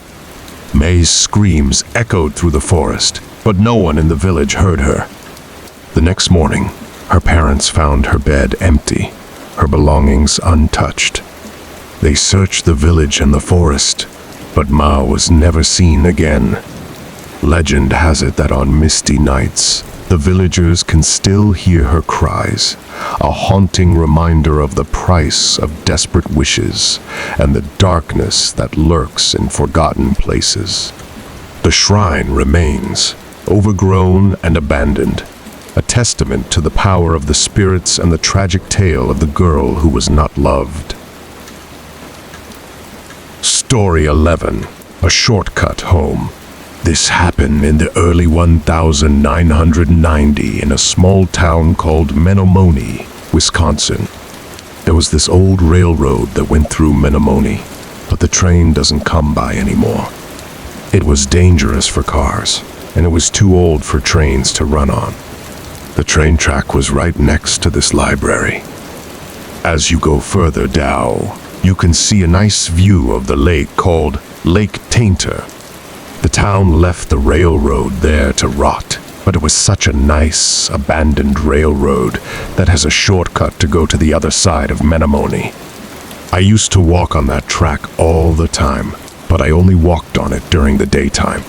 May's screams echoed through the forest, but no one in the village heard her. The next morning, her parents found her bed empty, her belongings untouched. They searched the village and the forest, but Ma was never seen again. Legend has it that on misty nights, the villagers can still hear her cries, a haunting reminder of the price of desperate wishes and the darkness that lurks in forgotten places. The shrine remains, overgrown and abandoned, a testament to the power of the spirits and the tragic tale of the girl who was not loved. Story 11. A Shortcut Home. This happened in the early 1990 in a small town called Menomonee, Wisconsin. There was this old railroad that went through Menomonee, but the train doesn't come by anymore. It was dangerous for cars, and it was too old for trains to run on. The train track was right next to this library. As you go further down, you can see a nice view of the lake called Lake Tainter. The town left the railroad there to rot, but it was such a nice, abandoned railroad that has a shortcut to go to the other side of Menomonee. I used to walk on that track all the time, but I only walked on it during the daytime.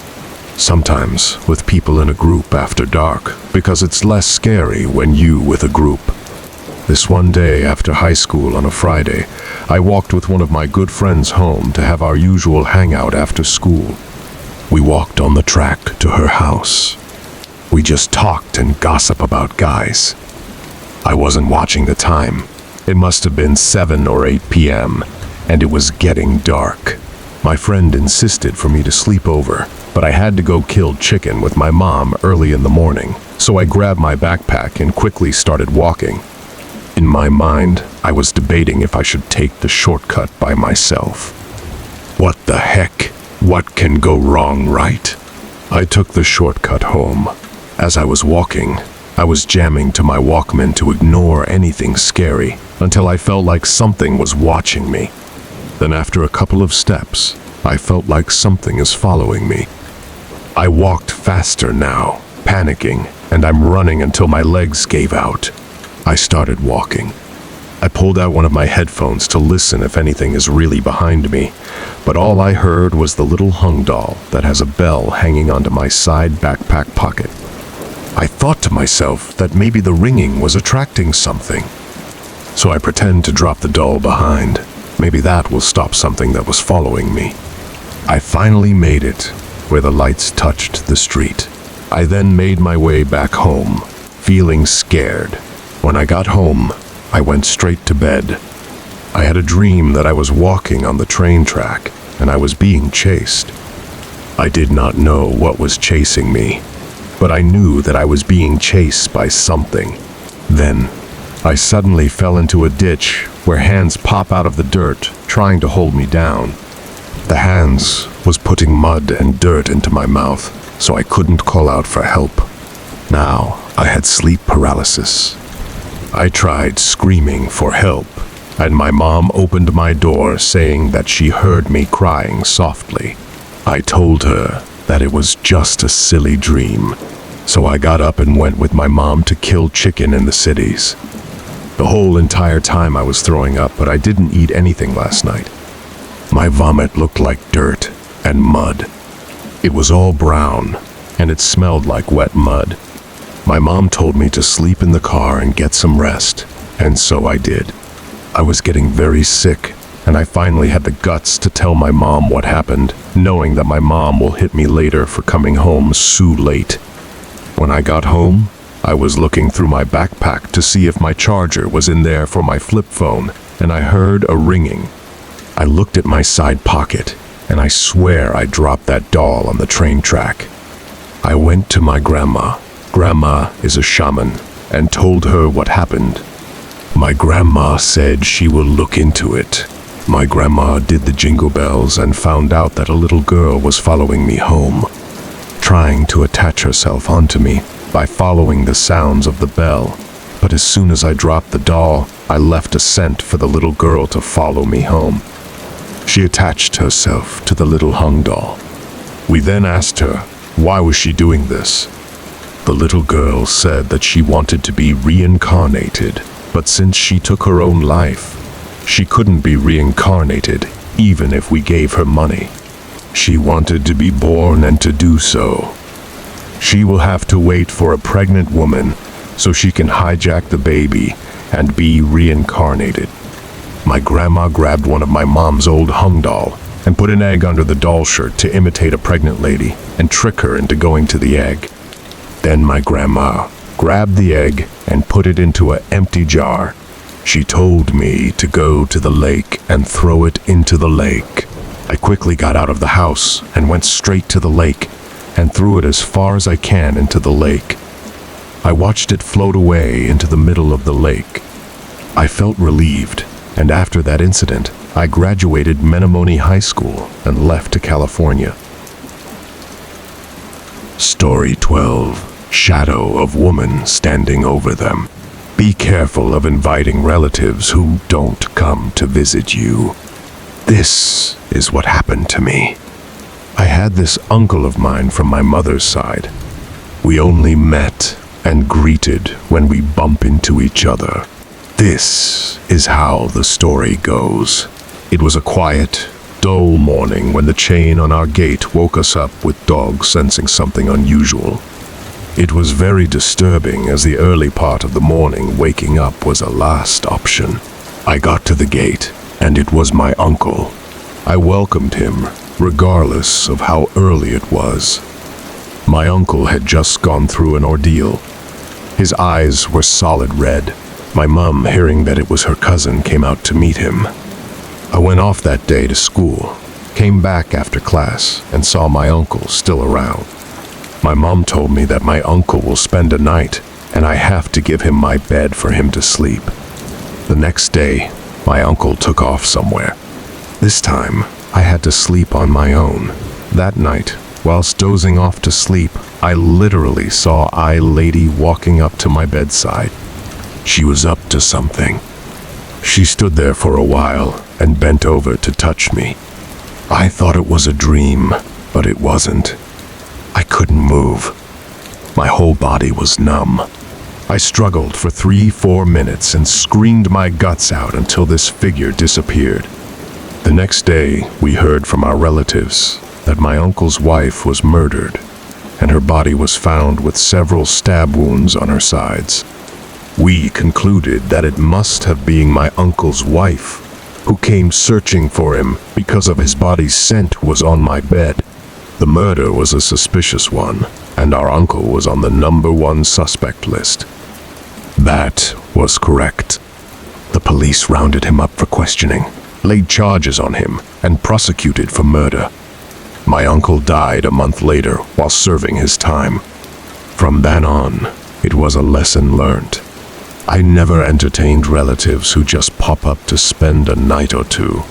Sometimes with people in a group after dark, because it's less scary when you with a group. This one day after high school on a Friday, I walked with one of my good friends home to have our usual hangout after school. We walked on the track to her house. We just talked and gossiped about guys. I wasn't watching the time. It must have been 7 or 8 p.m., and it was getting dark. My friend insisted for me to sleep over, but I had to go kill chicken with my mom early in the morning, so I grabbed my backpack and quickly started walking. In my mind, I was debating if I should take the shortcut by myself. What the heck? What can go wrong, right? I took the shortcut home. As I was walking, I was jamming to my Walkman to ignore anything scary until I felt like something was watching me. Then after a couple of steps, I felt like something is following me. I walked faster now, panicking, and I'm running until my legs gave out. I started walking. I pulled out one of my headphones to listen if anything is really behind me, but all I heard was the little hung doll that has a bell hanging onto my side backpack pocket. I thought to myself that maybe the ringing was attracting something. So I pretend to drop the doll behind. Maybe that will stop something that was following me. I finally made it, where the lights touched the street. I then made my way back home, feeling scared. When I got home, I went straight to bed. I had a dream that I was walking on the train track, and I was being chased. I did not know what was chasing me, but I knew that I was being chased by something. Then, I suddenly fell into a ditch where hands pop out of the dirt, trying to hold me down. The hands was putting mud and dirt into my mouth, so I couldn't call out for help. Now, I had sleep paralysis. I tried screaming for help, and my mom opened my door saying that she heard me crying softly. I told her that it was just a silly dream, so I got up and went with my mom to kill chicken in the cities. The whole entire time I was throwing up, but I didn't eat anything last night. My vomit looked like dirt and mud. It was all brown, and it smelled like wet mud. My mom told me to sleep in the car and get some rest, and so I did. I was getting very sick, and I finally had the guts to tell my mom what happened, knowing that my mom will hit me later for coming home so late. When I got home, I was looking through my backpack to see if my charger was in there for my flip phone, and I heard a ringing. I looked at my side pocket, and I swear I dropped that doll on the train track. I went to my grandma. Grandma is a shaman, and told her what happened. My grandma said she will look into it. My grandma did the jingle bells and found out that a little girl was following me home, trying to attach herself onto me by following the sounds of the bell. But as soon as I dropped the doll, I left a scent for the little girl to follow me home. She attached herself to the little hung doll. We then asked her, why was she doing this? The little girl said that she wanted to be reincarnated, but since she took her own life, she couldn't be reincarnated even if we gave her money. She wanted to be born and to do so. She will have to wait for a pregnant woman so she can hijack the baby and be reincarnated. My grandma grabbed one of my mom's old hung doll and put an egg under the doll shirt to imitate a pregnant lady and trick her into going to the egg. Then my grandma grabbed the egg and put it into an empty jar. She told me to go to the lake and throw it into the lake. I quickly got out of the house and went straight to the lake and threw it as far as I can into the lake. I watched it float away into the middle of the lake. I felt relieved, and after that incident, I graduated Menomonee High School and left to California. Story 12. Shadow of Woman Standing Over Them. Be careful of inviting relatives who don't come to visit you. This is what happened to me. I had this uncle of mine from my mother's side. We only met and greeted when we bump into each other. This is how the story goes. It was a quiet, dull morning when the chain on our gate woke us up with dogs sensing something unusual. It was very disturbing as the early part of the morning waking up was a last option. I got to the gate, and it was my uncle. I welcomed him, regardless of how early it was. My uncle had just gone through an ordeal. His eyes were solid red. My mom, hearing that it was her cousin, came out to meet him. I went off that day to school, came back after class, and saw my uncle still around. My mom told me that my uncle will spend a night, and I have to give him my bed for him to sleep. The next day, my uncle took off somewhere. This time, I had to sleep on my own. That night, whilst dozing off to sleep, I literally saw a lady walking up to my bedside. She was up to something. She stood there for a while and bent over to touch me. I thought it was a dream, but it wasn't. I couldn't move. My whole body was numb. I struggled for 3-4 minutes and screamed my guts out until this figure disappeared. The next day, we heard from our relatives that my uncle's wife was murdered, and her body was found with several stab wounds on her sides. We concluded that it must have been my uncle's wife, who came searching for him because of his body's scent was on my bed. The murder was a suspicious one, and our uncle was on the #1 suspect list. That was correct. The police rounded him up for questioning, laid charges on him, and prosecuted for murder. My uncle died a month later while serving his time. From then on, it was a lesson learned. I never entertained relatives who just pop up to spend a night or two.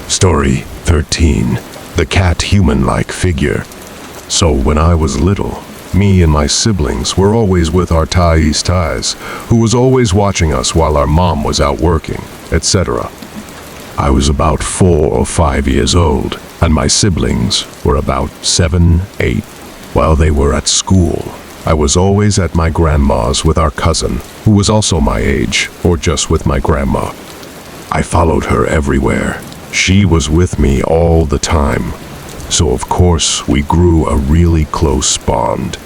Story 13. The cat human-like figure. So when I was little, me and my siblings were always with our Thais, who was always watching us while our mom was out working, etc. I was about 4 or 5 years old, and my siblings were about 7, 8. While they were at school, I was always at my grandma's with our cousin, who was also my age, or just with my grandma. I followed her everywhere. She was with me all the time, so of course we grew a really close bond.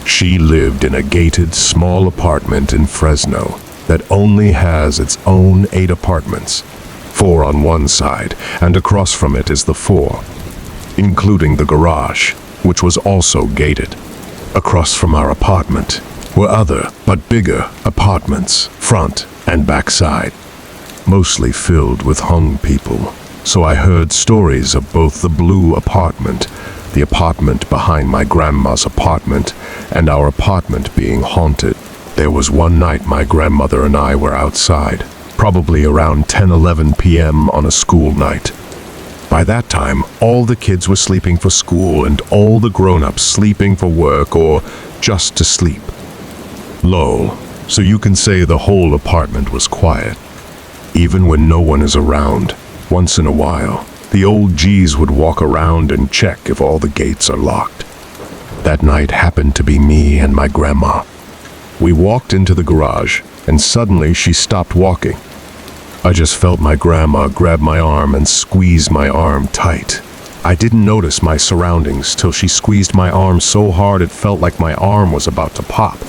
She lived in a gated small apartment in Fresno that only has its own 8 apartments, 4 on one side, and across from it is the 4, including the garage, which was also gated. Across from our apartment were other, but bigger, apartments, front and backside, mostly filled with hung people. So I heard stories of both the blue apartment, the apartment behind my grandma's apartment, and our apartment being haunted. There was one night my grandmother and I were outside. probably around 10-11 p.m. on a school night. By that time, all the kids were sleeping for school and all the grown-ups sleeping for work or just to sleep. Lol, so you can say the whole apartment was quiet. Even when no one is around, once in a while, the old G's would walk around and check if all the gates are locked. That night happened to be me and my grandma. We walked into the garage, and suddenly she stopped walking. I just felt my grandma grab my arm and squeeze my arm tight. I didn't notice my surroundings till she squeezed my arm so hard it felt like my arm was about to pop.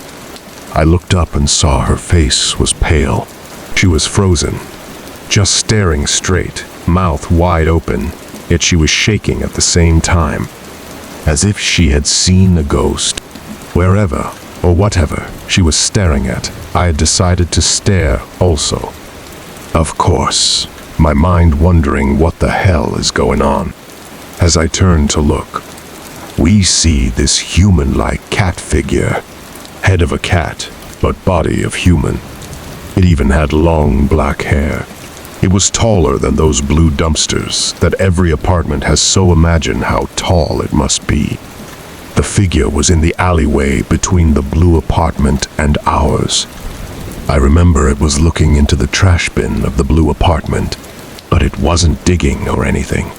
I looked up and saw her face was pale. She was frozen, just staring straight, mouth wide open, yet she was shaking at the same time, as if she had seen a ghost. Wherever or whatever she was staring at, I had decided to stare also. Of course, my mind wondering what the hell is going on. As I turned to look, we see this human-like cat figure. Head of a cat, but body of human. It even had long black hair. It was taller than those blue dumpsters that every apartment has so imagined how tall it must be. The figure was in the alleyway between the blue apartment and ours. I remember it was looking into the trash bin of the blue apartment, but it wasn't digging or anything.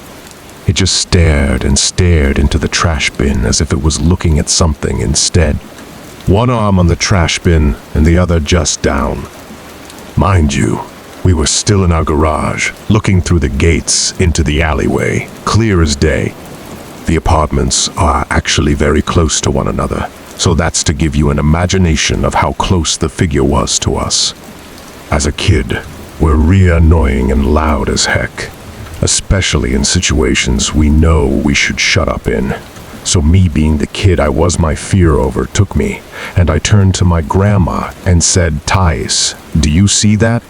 It just stared and stared into the trash bin as if it was looking at something instead. One arm on the trash bin and the other just down. Mind you, we were still in our garage, looking through the gates into the alleyway, clear as day. The apartments are actually very close to one another, so that's to give you an imagination of how close the figure was to us. As a kid, we're real annoying and loud as heck, especially in situations we know we should shut up in. So me being the kid I was, my fear overtook me, and I turned to my grandma and said, "Thais, do you see that?"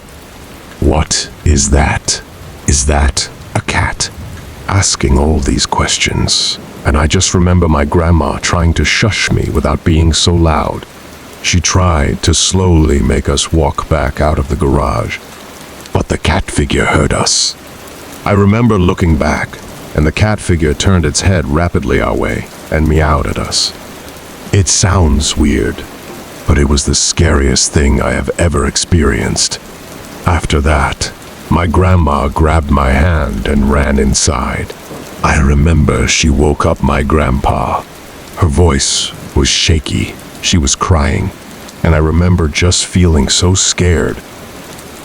"What is that? Is that a cat?" Asking all these questions, and I just remember my grandma trying to shush me without being so loud. She tried to slowly make us walk back out of the garage, but the cat figure heard us. I remember looking back, and the cat figure turned its head rapidly our way and meowed at us. It sounds weird, but it was the scariest thing I have ever experienced. After that, my grandma grabbed my hand and ran inside. I remember she woke up my grandpa. Her voice was shaky. She was crying, and I remember just feeling so scared.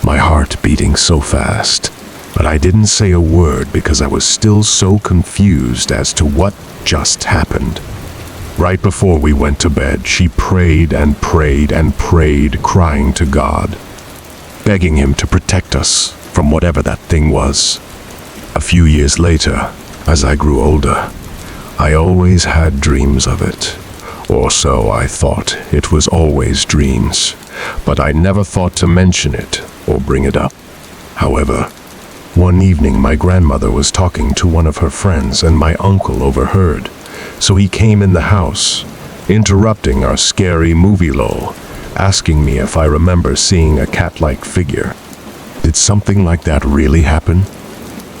My heart beating so fast, but I didn't say a word because I was still so confused as to what just happened. Right before we went to bed, she prayed and prayed and prayed, crying to God, begging him to protect us from whatever that thing was. A few years later, as I grew older, I always had dreams of it, or so I thought. It was always dreams, but I never thought to mention it or bring it up. However, one evening my grandmother was talking to one of her friends and my uncle overheard, so he came in the house, interrupting our scary movie lull, asking me if I remember seeing a cat-like figure. Did something like that really happen?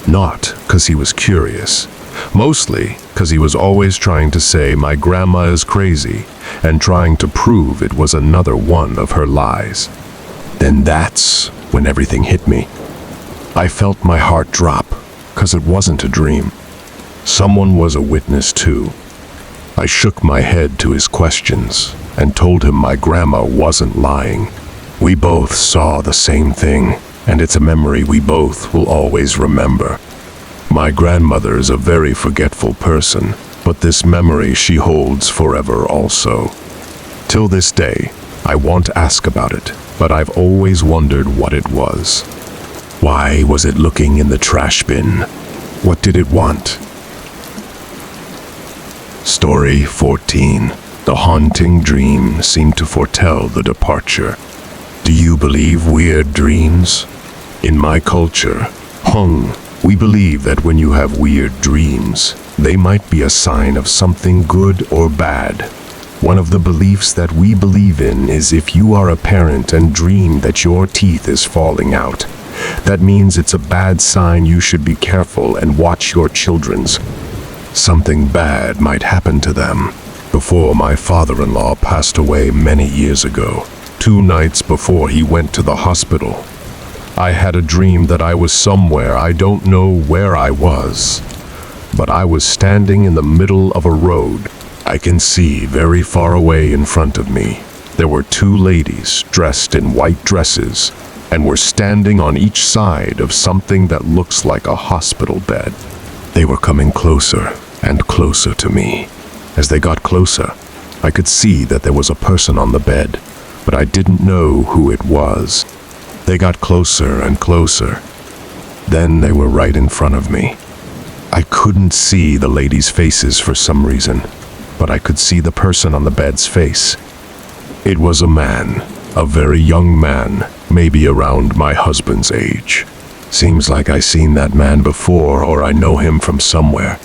Not because he was curious, mostly because he was always trying to say my grandma is crazy and trying to prove it was another one of her lies. Then that's when everything hit me. I felt my heart drop because it wasn't a dream. Someone was a witness too. I shook my head to his questions and told him my grandma wasn't lying. We both saw the same thing, and it's a memory we both will always remember. My grandmother is a very forgetful person, but this memory she holds forever also. Till this day, I want to ask about it, but I've always wondered what it was. Why was it looking in the trash bin? What did it want? Story 14. The haunting dream seemed to foretell the departure. Do you believe weird dreams? In my culture, Hung, we believe that when you have weird dreams, they might be a sign of something good or bad. One of the beliefs that we believe in is if you are a parent and dream that your teeth is falling out, that means it's a bad sign. You should be careful and watch your children's. Something bad might happen to them. Before my father-in-law passed away many years ago, 2 nights before he went to the hospital, I had a dream that I was somewhere. I don't know where I was, but I was standing in the middle of a road. I can see very far away in front of me. There were 2 ladies dressed in white dresses and were standing on each side of something that looks like a hospital bed. They were coming closer and closer to me. As they got closer, I could see that there was a person on the bed, but I didn't know who it was. They got closer and closer. Then they were right in front of me. I couldn't see the ladies' faces for some reason, but I could see the person on the bed's face. It was a man, a very young man, maybe around my husband's age. Seems like I've seen that man before, or I know him from somewhere.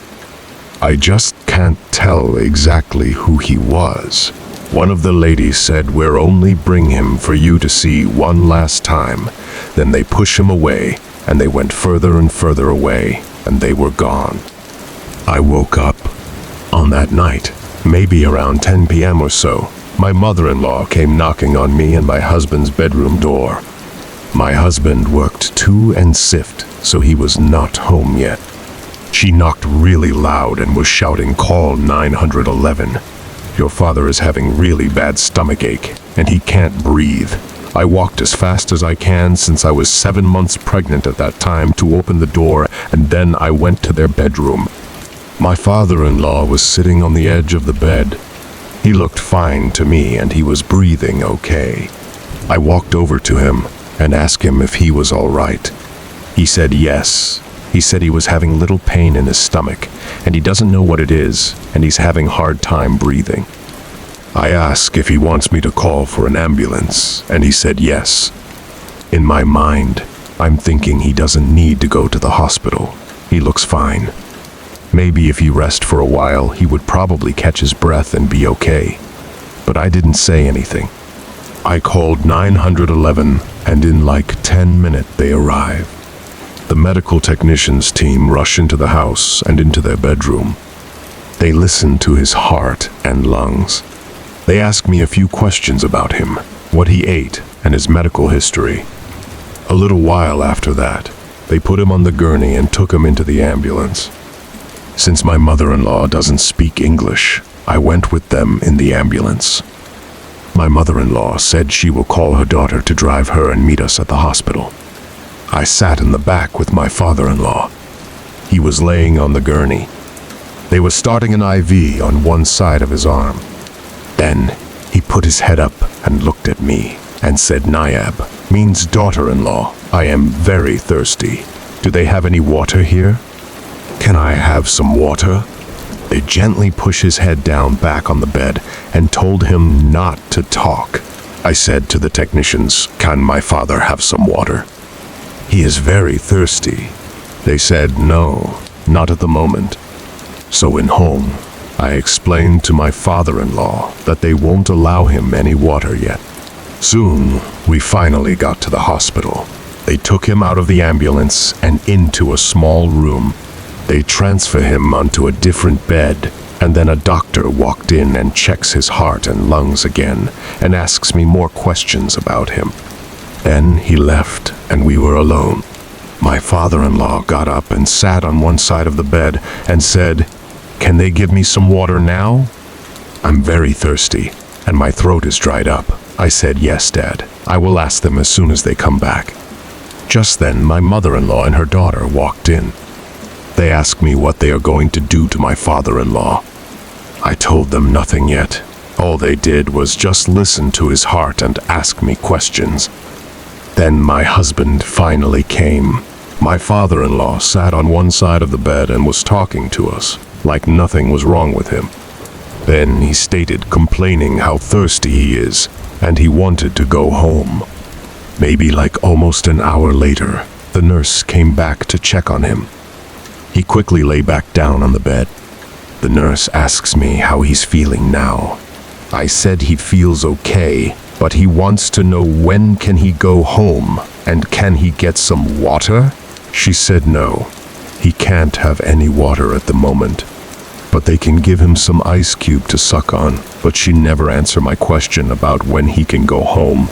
I just can't tell exactly who he was. One of the ladies said, "We'll only bring him for you to see one last time." Then they push him away, and they went further and further away, and they were gone. I woke up. On that night, maybe around 10 p.m. or so, my mother-in-law came knocking on me and my husband's bedroom door. My husband worked 2 and shift, so he was not home yet. She knocked really loud and was shouting, "Call 911. Your father is having really bad stomachache, and he can't breathe." I walked as fast as I can, since I was 7 months pregnant at that time, to open the door, and then I went to their bedroom. My father-in-law was sitting on the edge of the bed. He looked fine to me, and he was breathing okay. I walked over to him and asked him if he was all right. He said yes. He said he was having little pain in his stomach, and he doesn't know what it is, and he's having a hard time breathing. I asked if he wants me to call for an ambulance, and he said yes. In my mind, I'm thinking he doesn't need to go to the hospital. He looks fine. Maybe if he rests for a while, he would probably catch his breath and be okay. But I didn't say anything. I called 911, and in like 10 minutes they arrived. The medical technicians team rushed into the house and into their bedroom. They listened to his heart and lungs. They asked me a few questions about him, what he ate, and his medical history. A little while after that, they put him on the gurney and took him into the ambulance. Since my mother-in-law doesn't speak English, I went with them in the ambulance. My mother-in-law said she will call her daughter to drive her and meet us at the hospital. I sat in the back with my father-in-law. He was laying on the gurney. They were starting an IV on one side of his arm. Then he put his head up and looked at me and said, "Nayab," means daughter-in-law. "I am very thirsty. Do they have any water here? Can I have some water?" They gently pushed his head down back on the bed and told him not to talk. I said to the technicians, "Can my father have some water? He is very thirsty." They said, "No, not at the moment." So in home, I explained to my father-in-law that they won't allow him any water yet. Soon, we finally got to the hospital. They took him out of the ambulance and into a small room. They transfer him onto a different bed, and then a doctor walked in and checks his heart and lungs again and asks me more questions about him. Then he left, and we were alone. My father-in-law got up and sat on one side of the bed and said, "Can they give me some water now? I'm very thirsty, and my throat is dried up." I said, "Yes, Dad. I will ask them as soon as they come back." Just then, my mother-in-law and her daughter walked in. They asked me what they are going to do to my father-in-law. I told them nothing yet. All they did was just listen to his heart and ask me questions. Then my husband finally came. My father-in-law sat on one side of the bed and was talking to us, like nothing was wrong with him. Then he stated complaining how thirsty he is, and he wanted to go home. Maybe like almost an hour later, the nurse came back to check on him. He quickly lay back down on the bed. The nurse asks me how he's feeling now. I said he feels okay, but he wants to know when can he go home and can he get some water? She said no. He can't have any water at the moment, but they can give him some ice cube to suck on, but she never answered my question about when he can go home.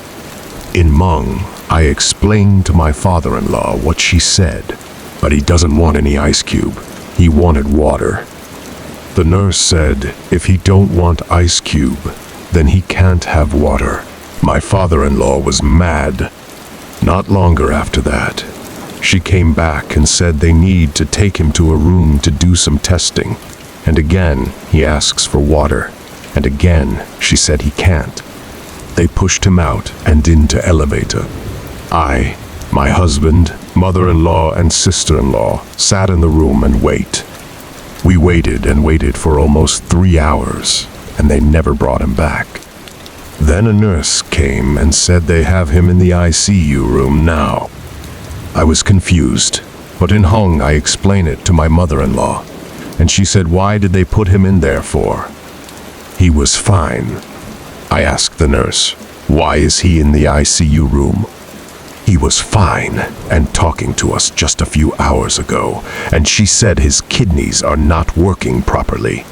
In Hmong, I explained to my father-in-law what she said, but he doesn't want any ice cube. He wanted water. The nurse said if he don't want ice cube, then he can't have water. My father-in-law was mad. Not longer after that, she came back and said they need to take him to a room to do some testing. And again, he asks for water. And again, she said he can't. They pushed him out and into elevator. I, my husband, mother-in-law, and sister-in-law sat in the room and wait. We waited and waited for almost 3 hours, and they never brought him back. Then a nurse came and said they have him in the ICU room now. I was confused, but in Hmong I explained it to my mother-in-law, and she said why did they put him in there for? He was fine. I asked the nurse, why is he in the ICU room? He was fine and talking to us just a few hours ago, and she said his kidneys are not working properly.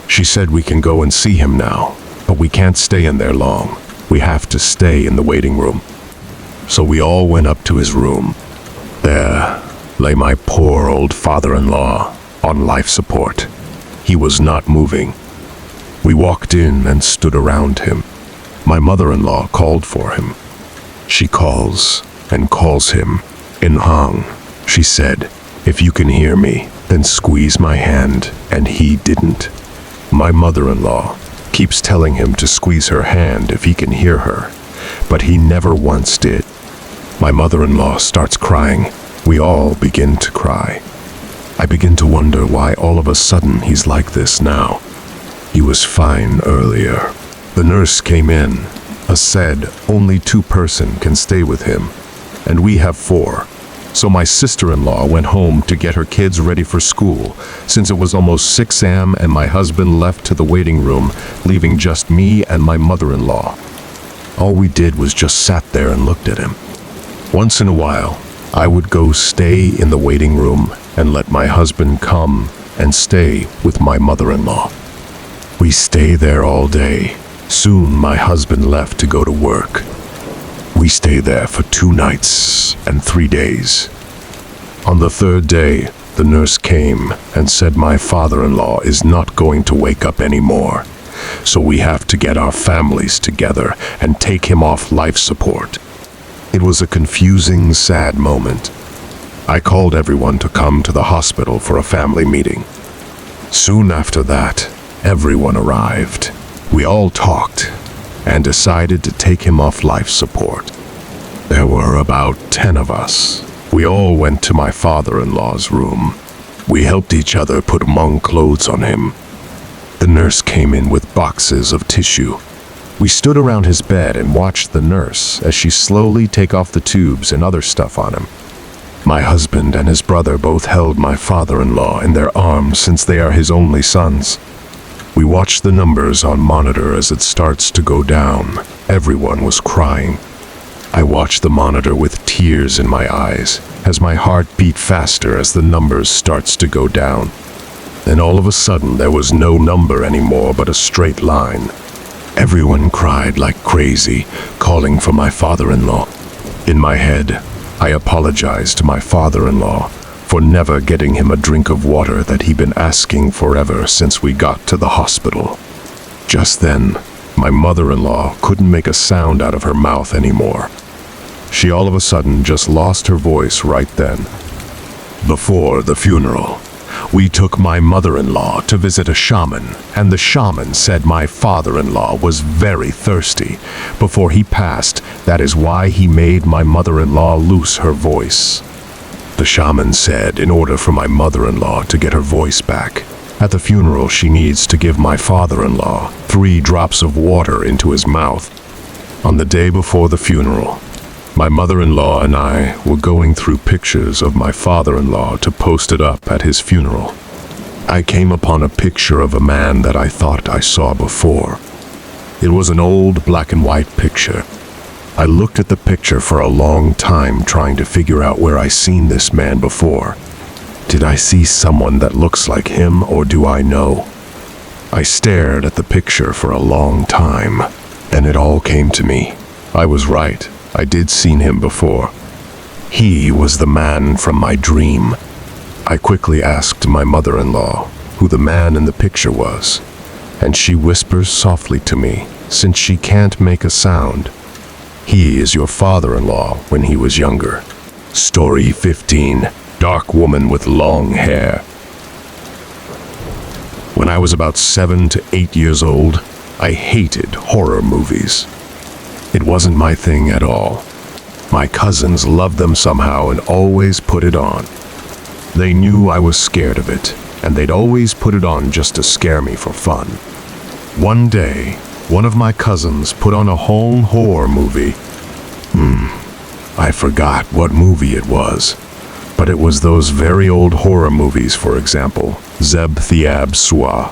She said we can go and see him now, but we can't stay in there long. We have to stay in the waiting room. So we all went up to his room. There lay my poor old father-in-law on life support. He was not moving. We walked in and stood around him. My mother-in-law called for him. She calls and calls him. In Hmong, she said, if you can hear me, then squeeze my hand, and he didn't. My mother-in-law keeps telling him to squeeze her hand if he can hear her, but he never once did. My mother-in-law starts crying. We all begin to cry. I begin to wonder why all of a sudden he's like this now. He was fine earlier. The nurse came in. Said only 2 person can stay with him, and we have 4. So my sister-in-law went home to get her kids ready for school, since it was almost 6 a.m. and my husband left to the waiting room, leaving just me and my mother-in-law. All we did was just sat there and looked at him. Once in a while, I would go stay in the waiting room and let my husband come and stay with my mother-in-law. We stay there all day. Soon my husband left to go to work. We stayed there for 2 nights and 3 days. On the 3rd day, the nurse came and said my father-in-law is not going to wake up anymore, so we have to get our families together and take him off life support. It was a confusing, sad moment. I called everyone to come to the hospital for a family meeting. Soon after that, everyone arrived. We all talked and decided to take him off life support. There were about 10 of us. We all went to my father-in-law's room. We helped each other put Hmong clothes on him. The nurse came in with boxes of tissue. We stood around his bed and watched the nurse as she slowly take off the tubes and other stuff on him. My husband and his brother both held my father-in-law in their arms since they are his only sons. We watched the numbers on monitor as it starts to go down. Everyone was crying. I watched the monitor with tears in my eyes as my heart beat faster as the numbers starts to go down. Then all of a sudden there was no number anymore but a straight line. Everyone cried like crazy, calling for my father-in-law. In my head, I apologized to my father-in-law for never getting him a drink of water that he'd been asking forever since we got to the hospital. Just then, my mother-in-law couldn't make a sound out of her mouth anymore. She all of a sudden just lost her voice right then. Before the funeral, we took my mother-in-law to visit a shaman, and the shaman said my father-in-law was very thirsty. Before he passed, that is why he made my mother-in-law lose her voice. The shaman said in order for my mother-in-law to get her voice back, at the funeral she needs to give my father-in-law 3 drops of water into his mouth. On the day before the funeral, my mother-in-law and I were going through pictures of my father-in-law to post it up at his funeral. I came upon a picture of a man that I thought I saw before. It was an old black and white picture. I looked at the picture for a long time, trying to figure out where I seen this man before. Did I see someone that looks like him, or do I know? I stared at the picture for a long time, and it all came to me. I was right. I did seen him before. He was the man from my dream. I quickly asked my mother-in-law who the man in the picture was, and she whispers softly to me, since she can't make a sound, "He is your father-in-law when he was younger." Story 15. Dark woman with long hair. When I was about 7 to 8 years old, I hated horror movies. It wasn't my thing at all. My cousins loved them somehow and always put it on. They knew I was scared of it, and they'd always put it on just to scare me for fun. One day, one of my cousins put on a home horror movie. I forgot what movie it was, but it was those very old horror movies, for example, Zeb Thiab Swa.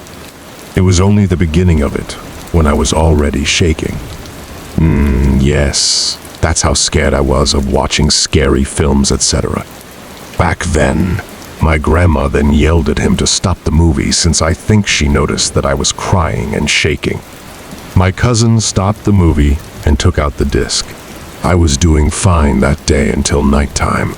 It was only the beginning of it, when I was already shaking. Yes, that's how scared I was of watching scary films, etc. Back then, my grandma then yelled at him to stop the movie, since I think she noticed that I was crying and shaking. My cousin stopped the movie and took out the disc. I was doing fine that day until nighttime.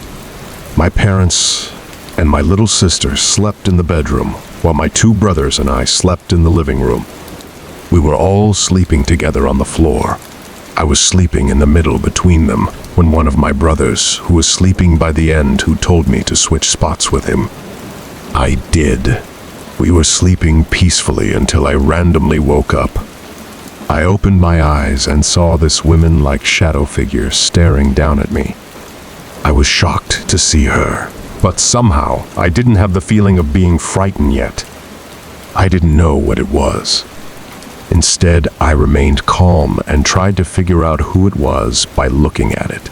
My parents and my little sister slept in the bedroom, while my 2 brothers and I slept in the living room. We were all sleeping together on the floor. I was sleeping in the middle between them when one of my brothers, who was sleeping by the end, who told me to switch spots with him. I did. We were sleeping peacefully until I randomly woke up. I opened my eyes and saw this woman-like shadow figure staring down at me. I was shocked to see her, but somehow I didn't have the feeling of being frightened yet. I didn't know what it was. Instead, I remained calm and tried to figure out who it was by looking at it.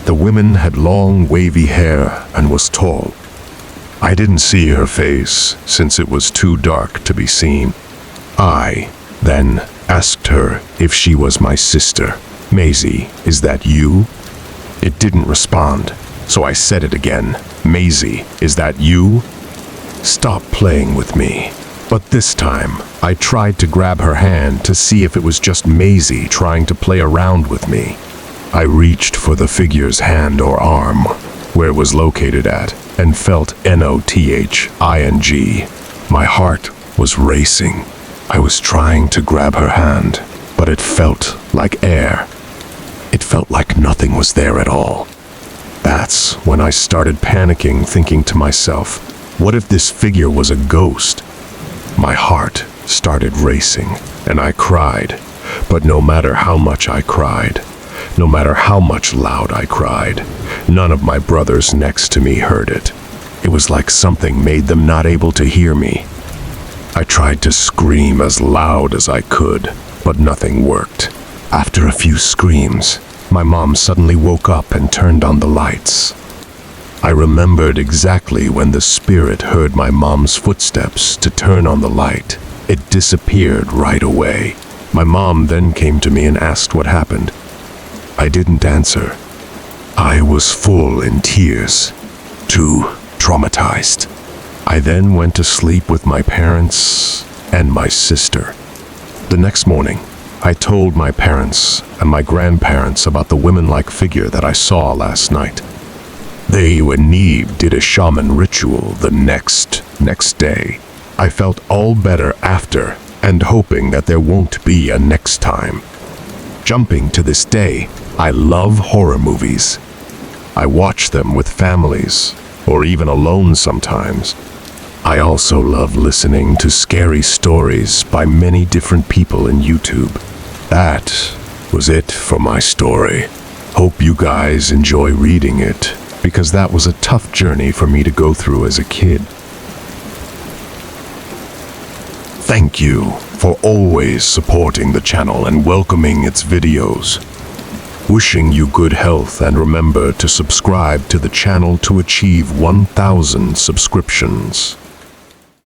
The woman had long, wavy hair and was tall. I didn't see her face, since it was too dark to be seen. I then asked her if she was my sister. "Maisie, is that you?" It didn't respond, so I said it again. "Maisie, is that you?" Stop playing with me. But this time, I tried to grab her hand to see if it was just Maisie trying to play around with me. I reached for the figure's hand or arm, where it was located at, and felt nothing. My heart was racing. I was trying to grab her hand, but it felt like air. It felt like nothing was there at all. That's when I started panicking, thinking to myself, what if this figure was a ghost? My heart started racing, and I cried. But no matter how much I cried, no matter how much loud I cried, none of my brothers next to me heard it. It was like something made them not able to hear me. I tried to scream as loud as I could, but nothing worked. After a few screams, my mom suddenly woke up and turned on the lights. I remembered exactly when the spirit heard my mom's footsteps to turn on the light. It disappeared right away. My mom then came to me and asked what happened. I didn't answer. I was full in tears, too traumatized. I then went to sleep with my parents and my sister. The next morning, I told my parents and my grandparents about the women-like figure that I saw last night. They and Neve did a shaman ritual the next day. I felt all better after, and hoping that there won't be a next time. Jumping to this day, I love horror movies. I watch them with families, or even alone sometimes. I also love listening to scary stories by many different people in YouTube. That was it for my story. Hope you guys enjoy reading it, because that was a tough journey for me to go through as a kid. Thank you for always supporting the channel and welcoming its videos. Wishing you good health, and remember to subscribe to the channel to achieve 1,000 subscriptions.